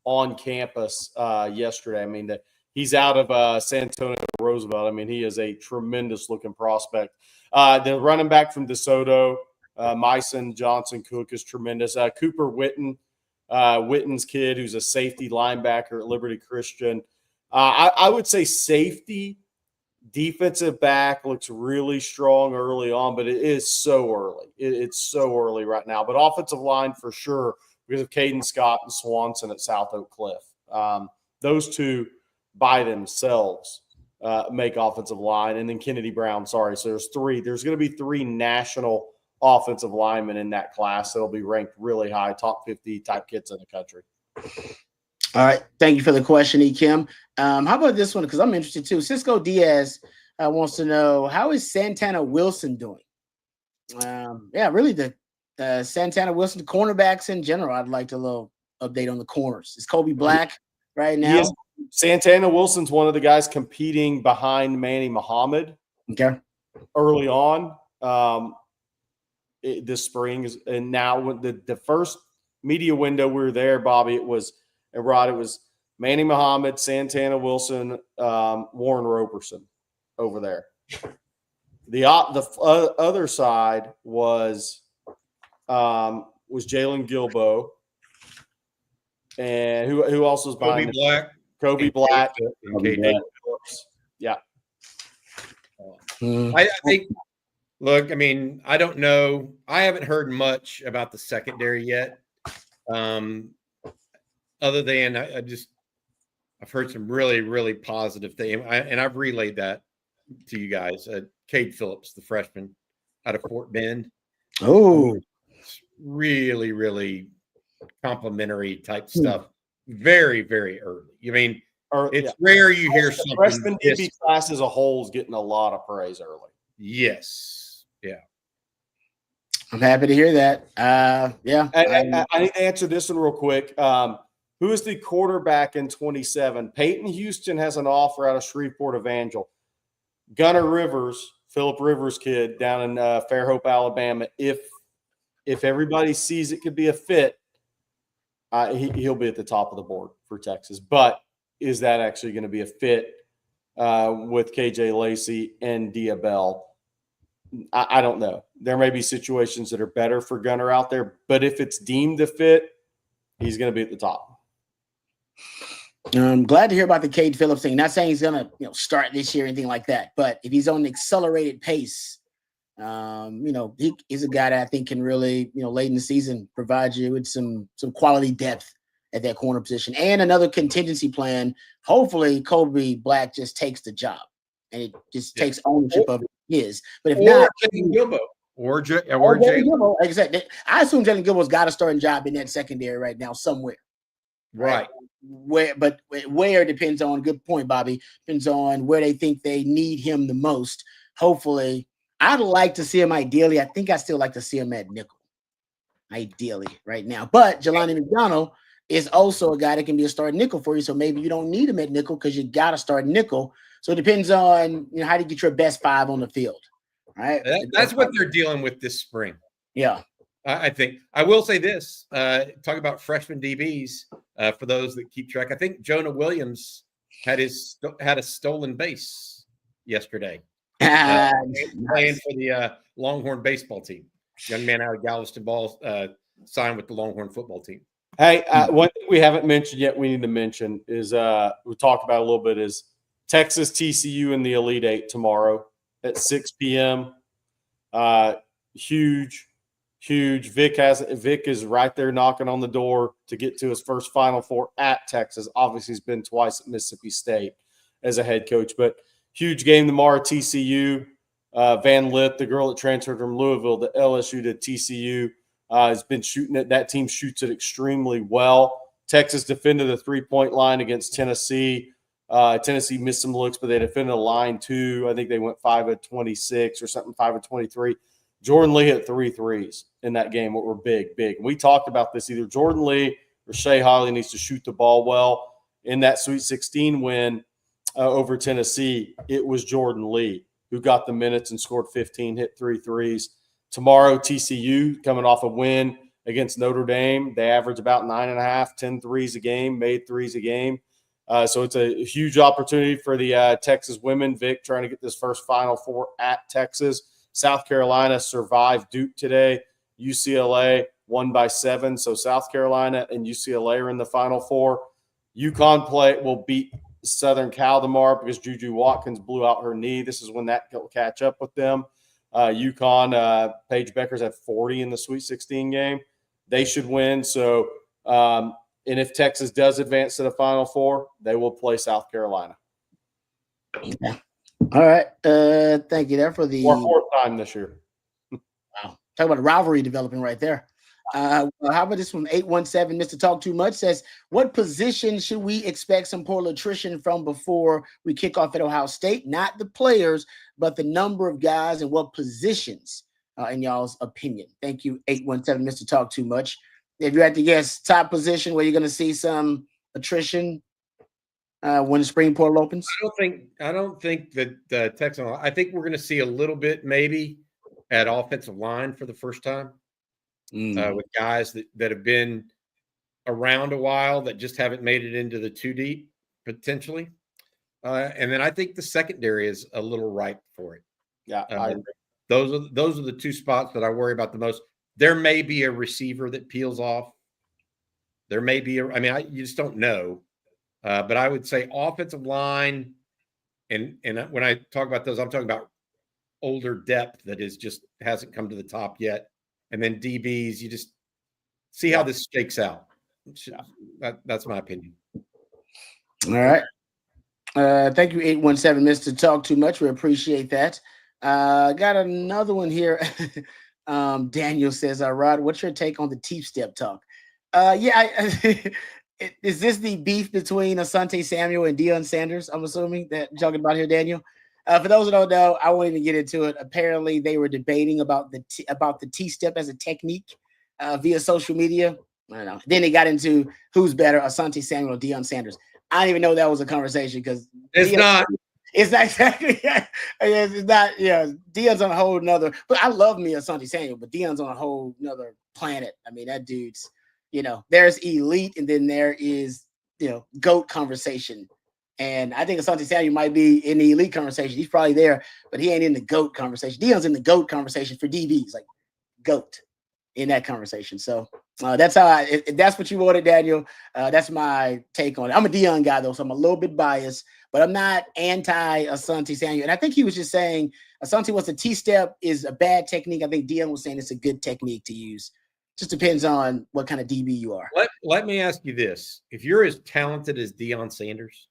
on campus yesterday. I mean, he's out of San Antonio Roosevelt. I mean, he is a tremendous looking prospect. The running back from DeSoto, Myson Johnson Cook, is tremendous. Cooper Witten's kid, who's a safety linebacker at Liberty Christian. I would say safety. Defensive back looks really strong early on, but it is so early. It's so early right now. But offensive line for sure because of Caden Scott and Swanson at South Oak Cliff. Those two by themselves make offensive line. And then Kennedy Brown, sorry. So there's three. There's going to be 3 national offensive linemen in that class that'll be ranked really high, top 50 type kids in the country. All right. Thank you for the question, E. Kim. How about this one? Because I'm interested too. Cisco Diaz wants to know, how is Santana Wilson doing? Really the Santana Wilson, the cornerbacks in general. I'd like a little update on the corners. Is Kobe Black right now? Yes. Santana Wilson's one of the guys competing behind Manny Muhammad. Okay. Early on this spring. And now with the first media window we were there, Bobby, it was Manny Muhammad, Santana Wilson, Warren Roberson over there. The other side was Jalen Gilbo, and who else was behind Kobe Black, and Kate Phillips. Yeah. I think. Look, I mean, I don't know. I haven't heard much about the secondary yet. Other than I've heard some really, really positive things, and I've relayed that to you guys. Cade Phillips, the freshman out of Fort Bend. Oh, really, really complimentary type stuff. Very, very early. I mean, it's rare you hear something. The freshman DB class as a whole is getting a lot of praise early. Yes. Yeah. I'm happy to hear that. I need to answer this one real quick. Who is the quarterback in 27? Peyton Houston has an offer out of Shreveport Evangel. Gunnar Rivers, Phillip Rivers' kid down in Fairhope, Alabama. If everybody sees it could be a fit, he'll be at the top of the board for Texas. But is that actually going to be a fit with KJ Lacey and Diabell? I don't know. There may be situations that are better for Gunnar out there, but if it's deemed a fit, he's going to be at the top. I'm glad to hear about the Cade Phillips thing. Not saying he's going to start this year or anything like that, but if he's on an accelerated pace, he is a guy that I think can really, late in the season provide you with some quality depth at that corner position and another contingency plan. Hopefully, Kobe Black just takes the job and it just takes ownership of his. But if not, Jalen Gilbo or Jalen Gilbo, like I said, I assume Jalen Gilbo's got a starting job in that secondary right now somewhere. Right. Where depends on, good point, Bobby, depends on where they think they need him the most. Hopefully, I'd like to see him ideally. I think I still like to see him at nickel, ideally, right now. But Jelani McDonald is also a guy that can be a starting nickel for you. So maybe you don't need him at nickel because you got to start nickel. So it depends on how to get your best 5 on the field. Right. That's what they're dealing with this spring. Yeah. I think I will say this, talk about freshman DBs for those that keep track. I think Jonah Williams had a stolen base yesterday. Playing for the Longhorn baseball team. Young man out of Galveston Ball signed with the Longhorn football team. Hey, one thing we haven't mentioned yet we need to mention is we talked about a little bit is Texas TCU in the Elite Eight tomorrow at 6 p.m. Huge. Vic is right there knocking on the door to get to his first Final Four at Texas. Obviously, he's been twice at Mississippi State as a head coach, but huge game tomorrow. TCU, Van Lith, the girl that transferred from Louisville to LSU to TCU, has been shooting it. That team shoots it extremely well. Texas defended the 3-point line against Tennessee. Tennessee missed some looks, but they defended the line too. I think they went 5 of 26 or something, 5 of 23. Jordan Lee hit 3 threes in that game, what were big. We talked about this. Either Jordan Lee or Shea Holley needs to shoot the ball well. In that Sweet 16 win over Tennessee, it was Jordan Lee. who got the minutes and scored 15, hit 3 threes. Tomorrow, TCU coming off a win against Notre Dame. They average about 9.5, 10 threes a game, made threes a game. So it's a huge opportunity for the Texas women. Vic trying to get this first Final Four at Texas. South Carolina survived Duke today. UCLA won by 7. So South Carolina and UCLA are in the Final Four. UConn will beat Southern Cal tomorrow because Juju Watkins blew out her knee. This is when that will catch up with them. UConn, Paige Becker's had 40 in the Sweet 16 game. They should win. So, and if Texas does advance to the Final Four, they will play South Carolina. Yeah. All right. Thank you there for the fourth time this year. Wow. Talk about a rivalry developing right there. How about this one? 817, Mr. Talk Too Much says, what position should we expect some portal attrition from before we kick off at Ohio State? Not the players, but the number of guys and what positions, in y'all's opinion. Thank you, 817, Mr. Talk Too Much. If you had to guess top position where you're going to see some attrition when the spring portal opens? I don't think that Texas. I think we're going to see a little bit maybe at offensive line for the first time. With guys that have been around a while that just haven't made it into the 2 deep potentially. And then I think the secondary is a little ripe for it. Yeah, I agree. Those are the 2 spots that I worry about the most. There may be a receiver that peels off. There may be you just don't know. But I would say offensive line, and when I talk about those, I'm talking about older depth that hasn't come to the top yet. And then DBs, you just see how this shakes out. That's my opinion. All right. Thank you, 817, Mr. Talk Too Much. We appreciate that. Got another one here. Daniel says, Rod, what's your take on the T-step talk? Is this the beef between Asante Samuel and Deion Sanders? I'm assuming that you're talking about here, Daniel. For those who don't know, I won't even get into it. Apparently, they were debating about the T-step as a technique via social media. I don't know. Then they got into who's better, Asante Samuel or Deion Sanders. I didn't even know that was a conversation because it's not exactly. It's not. Yeah, Deion's on a whole nother. But I love me Asante Samuel, but Deion's on a whole nother planet. I mean, that dude's. There's elite, and then there is GOAT conversation. And I think Asante Samuel might be in the elite conversation. He's probably there, but he ain't in the GOAT conversation. Deion's in the GOAT conversation for DBs, like GOAT in that conversation. So that's how if that's what you wanted, Daniel. That's my take on it. I'm a Deion guy, though, so I'm a little bit biased, but I'm not anti-Asante Samuel. And I think he was just saying Asante was a T-step is a bad technique. I think Deion was saying it's a good technique to use. Just depends on what kind of DB you are. Let me ask you this. If you're as talented as Deion Sanders,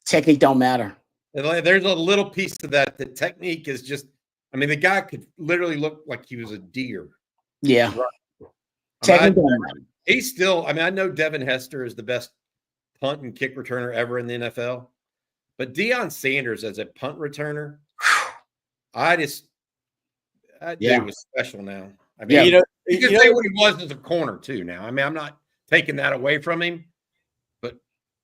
technique don't matter. There's a little piece to that. The technique is just, the guy could literally look like he was a deer. Yeah. Technique don't matter. He's still, I know Devin Hester is the best punt and kick returner ever in the NFL, but Deion Sanders as a punt returner, that dude was special now. You can say what he was as a corner too now. I'm not taking that away from him, but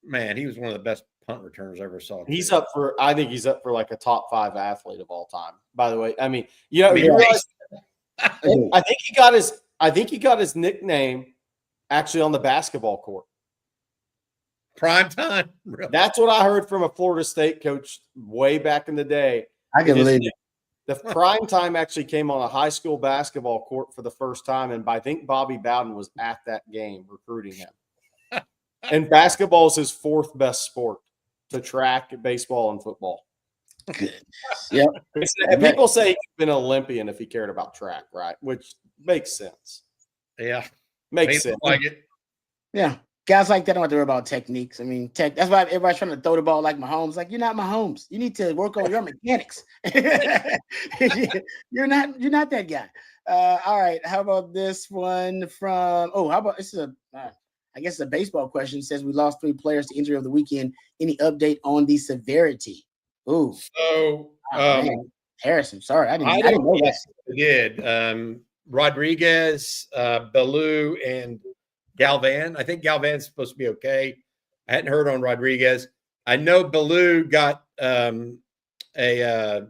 man, he was one of the best punt returners I ever saw. I think he's up for like a top 5 athlete of all time, by the way. You realize, I think he got his nickname actually on the basketball court. Prime time. Really? That's what I heard from a Florida State coach way back in the day. I can believe it. The prime time actually came on a high school basketball court for the first time, and I think Bobby Bowden was at that game recruiting him. And basketball is his 4th best sport to track, baseball, and football. Good. Yeah. People say he'd been an Olympian if he cared about track, right? Which makes sense. Yeah. Makes sense. Like it. Yeah. Guys like that don't have to worry about techniques. That's why everybody's trying to throw the ball like Mahomes. Like, you're not Mahomes. You need to work on your mechanics. You're not that guy. All right. How about this one from? How about this is I guess it's a baseball question. It says we lost 3 players to injury of the weekend. Any update on the severity? Ooh. So Harrison. Sorry, I didn't know that. I did. Rodriguez, Bellew, and Galvan. I think Galvan's supposed to be okay. I hadn't heard on Rodriguez. I know Bellew got a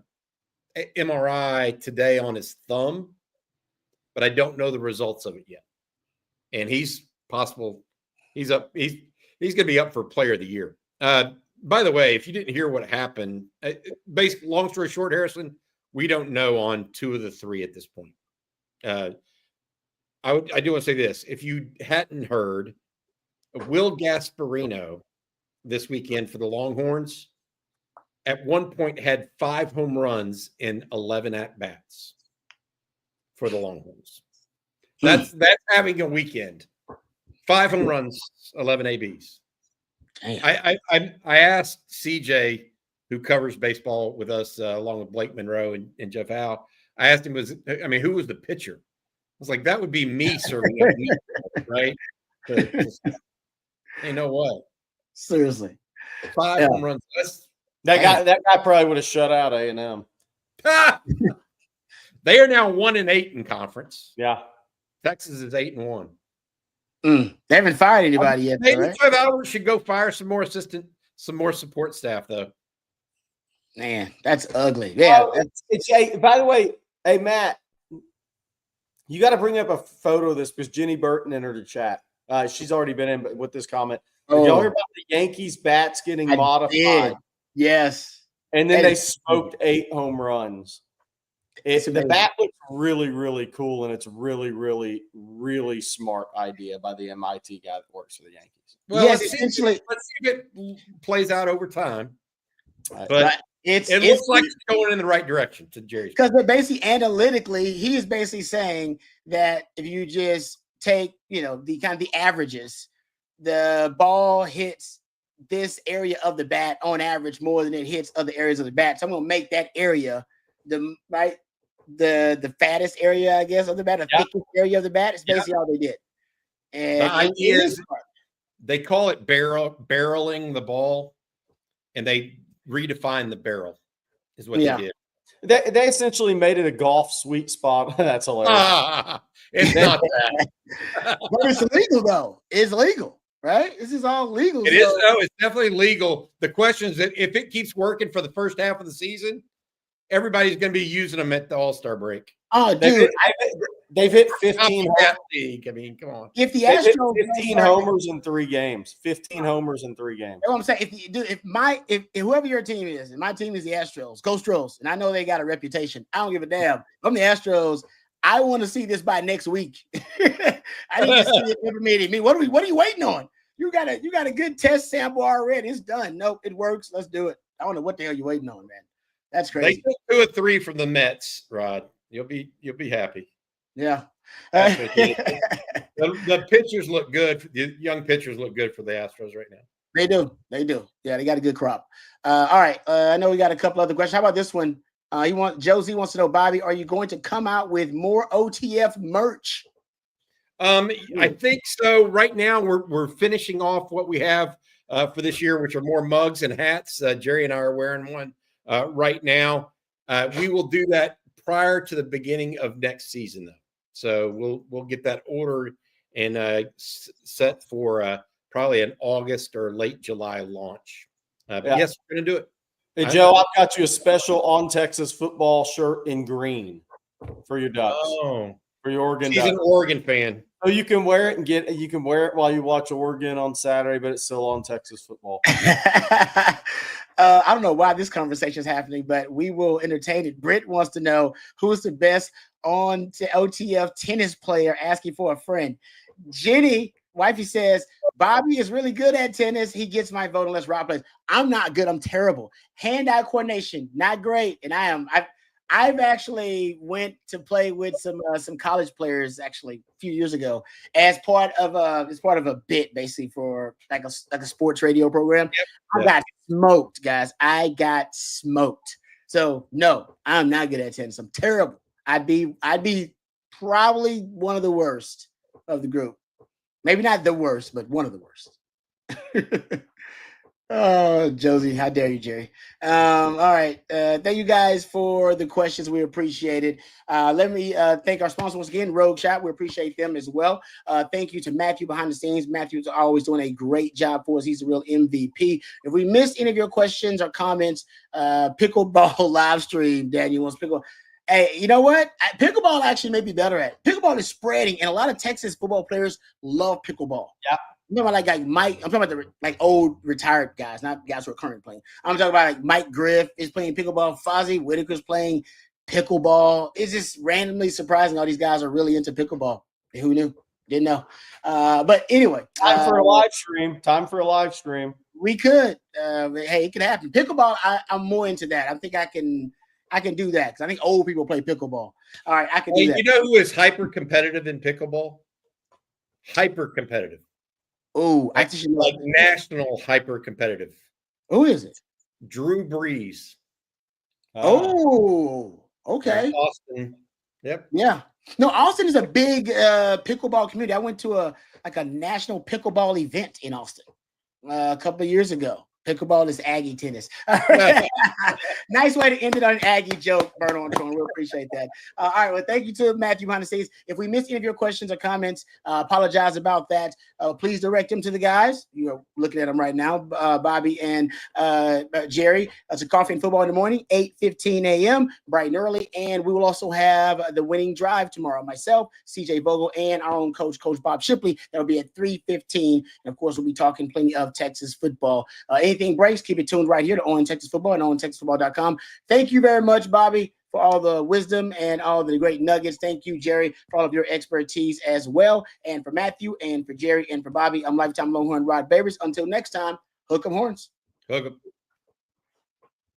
MRI today on his thumb, but I don't know the results of it yet. And he's possible. He's up. He's going to be up for Player of the Year. By the way, if you didn't hear what happened, basically, long story short, Harrison, we don't know on 2 of the 3 at this point. I do want to say this: if you hadn't heard, Will Gasparino this weekend for the Longhorns at one point had 5 home runs in 11 at bats for the Longhorns. That's having a weekend. 5 home runs, 11 ABs. Damn. I asked CJ, who covers baseball with us, along with Blake Monroe and Jeff Howe. I asked him, who was the pitcher? I was like, that would be me serving up meat, right? You know what? Seriously, 5 home runs. That guy probably would have shut out A&M. They are now 1-8 in conference. Yeah, Texas is 8-1. They haven't fired anybody yet. Maybe right? Trev Albert should go fire some more support staff, though. Man, that's ugly. Yeah. By the way, hey Matt, you got to bring up a photo of this because Jenny Burton entered the chat. She's already been in with this comment. Did y'all hear about the Yankees bats getting modified? Did. Yes. And then they smoked 8 home runs. The bat looks really, really cool, and it's really, really, really smart idea by the MIT guy that works for the Yankees. Well, yes, essentially, let's see if it plays out over time. But it looks like it's going in the right direction to Jerry. Because they're basically analytically, he's basically saying that if you just take, the kind of the averages, the ball hits this area of the bat on average more than it hits other areas of the bat. So I'm going to make that area the fattest area, I guess, of the bat, the thickest area of the bat. It's basically all they did. And the idea is they call it barreling the ball, and they redefine the barrel is what they did. They essentially made it a golf sweet spot. That's hilarious. It's not that. But it's legal, though. It's legal, right? This is all legal. It is. No, it's definitely legal. The question is that if it keeps working for the first half of the season, everybody's going to be using them at the All-Star break. Oh, dude. They've hit 15. I mean, come on. If the Astros 15 homers in 3 games. 15 homers in 3 games. That's what I'm saying. If whoever your team is, and my team is the Astros, go Stros, and I know they got a reputation. I don't give a damn. I'm the Astros. I want to see this by next week. I need to see it implemented. What are you waiting on? You got a good test sample already. It's done. Nope, it works. Let's do it. I don't know what the hell you're waiting on, man. That's crazy. They took 2 or 3 from the Mets, Rod. You'll be happy. Yeah. The pitchers look good. The young pitchers look good for the Astros right now. They do. Yeah, they got a good crop. All right. I know we got a couple other questions. How about this one? Josie wants to know, Bobby, are you going to come out with more OTF merch? I think so. Right now, we're finishing off what we have for this year, which are more mugs and hats. Jerry and I are wearing one right now. We will do that prior to the beginning of next season, though. So we'll get that order and set for probably an August or late July launch. Yes, we're going to do it. Hey, Joe, I've got you a special On Texas Football shirt in green for your Ducks. Oh, for your Oregon Ducks. Ducks. He's an Oregon fan. So you can wear it you can wear it while you watch Oregon on Saturday, but it's still on Texas football. I don't know why this conversation is happening, but we will entertain it. Britt wants to know who is the best on OTF tennis player, asking for a friend. Jenny, wifey, says Bobby is really good at tennis. He gets my vote unless Rob plays. I'm not good. I'm terrible. Hand-eye coordination, not great. And I've actually went to play with some college players actually a few years ago as part of a bit basically for like a sports radio program. Yep. I got smoked, guys. I got smoked. So no, I'm not good at tennis. I'm terrible. I'd be probably one of the worst of the group. Maybe not the worst, but one of the worst. Oh, Josie, how dare you, Jerry? All right. Thank you guys for the questions. We appreciate it. Let me thank our sponsor once again, Rogue Shop. We appreciate them as well. Thank you to Matthew behind the scenes. Matthew's always doing a great job for us. He's the real MVP. If we missed any of your questions or comments, pickleball live stream, Daniel wants pickle. Hey, you know what? Pickleball actually may be better at it. Pickleball is spreading, and a lot of Texas football players love pickleball. Yeah. I'm talking about like Mike. I'm talking about the old retired guys, not guys who are currently playing. I'm talking about like Mike Griff is playing pickleball. Fozzie Whitaker's playing pickleball. It's just randomly surprising all these guys are really into pickleball. Who knew? Didn't know. But anyway, time for a live stream. Time for a live stream. We could. Hey, it could happen. Pickleball. I'm more into that. I think I can do that because I think old people play pickleball. All right, I can do that. You know who is hyper competitive in pickleball? Hyper competitive. Oh, I should like national hyper competitive. Who is it? Drew Brees. Oh, okay. Austin. Yep. Yeah. No, Austin is a big pickleball community. I went to a national pickleball event in Austin a couple of years ago. Pickleball is Aggie tennis. Nice way to end it on an Aggie joke, Bernard. We appreciate that. All right. Well, thank you to Matthew behind the scenes. If we missed any of your questions or comments, apologize about that. Please direct them to the guys. You're looking at them right now, Bobby and Jerry. It's a Coffee and Football in the morning, 8:15 a.m., bright and early. And we will also have the winning drive tomorrow. Myself, CJ Vogel, and our own coach, Coach Bob Shipley. That will be at 3:15. And, of course, we'll be talking plenty of Texas football. Anything breaks, keep it tuned right here to On Texas Football and OnTexasFootball.com. Thank you very much, Bobby, for all the wisdom and all the great nuggets. Thank you, Jerry, for all of your expertise as well. And for Matthew and for Jerry and for Bobby, I'm Lifetime Longhorn Rod Babers. Until next time, hook 'em horns. Hook 'em.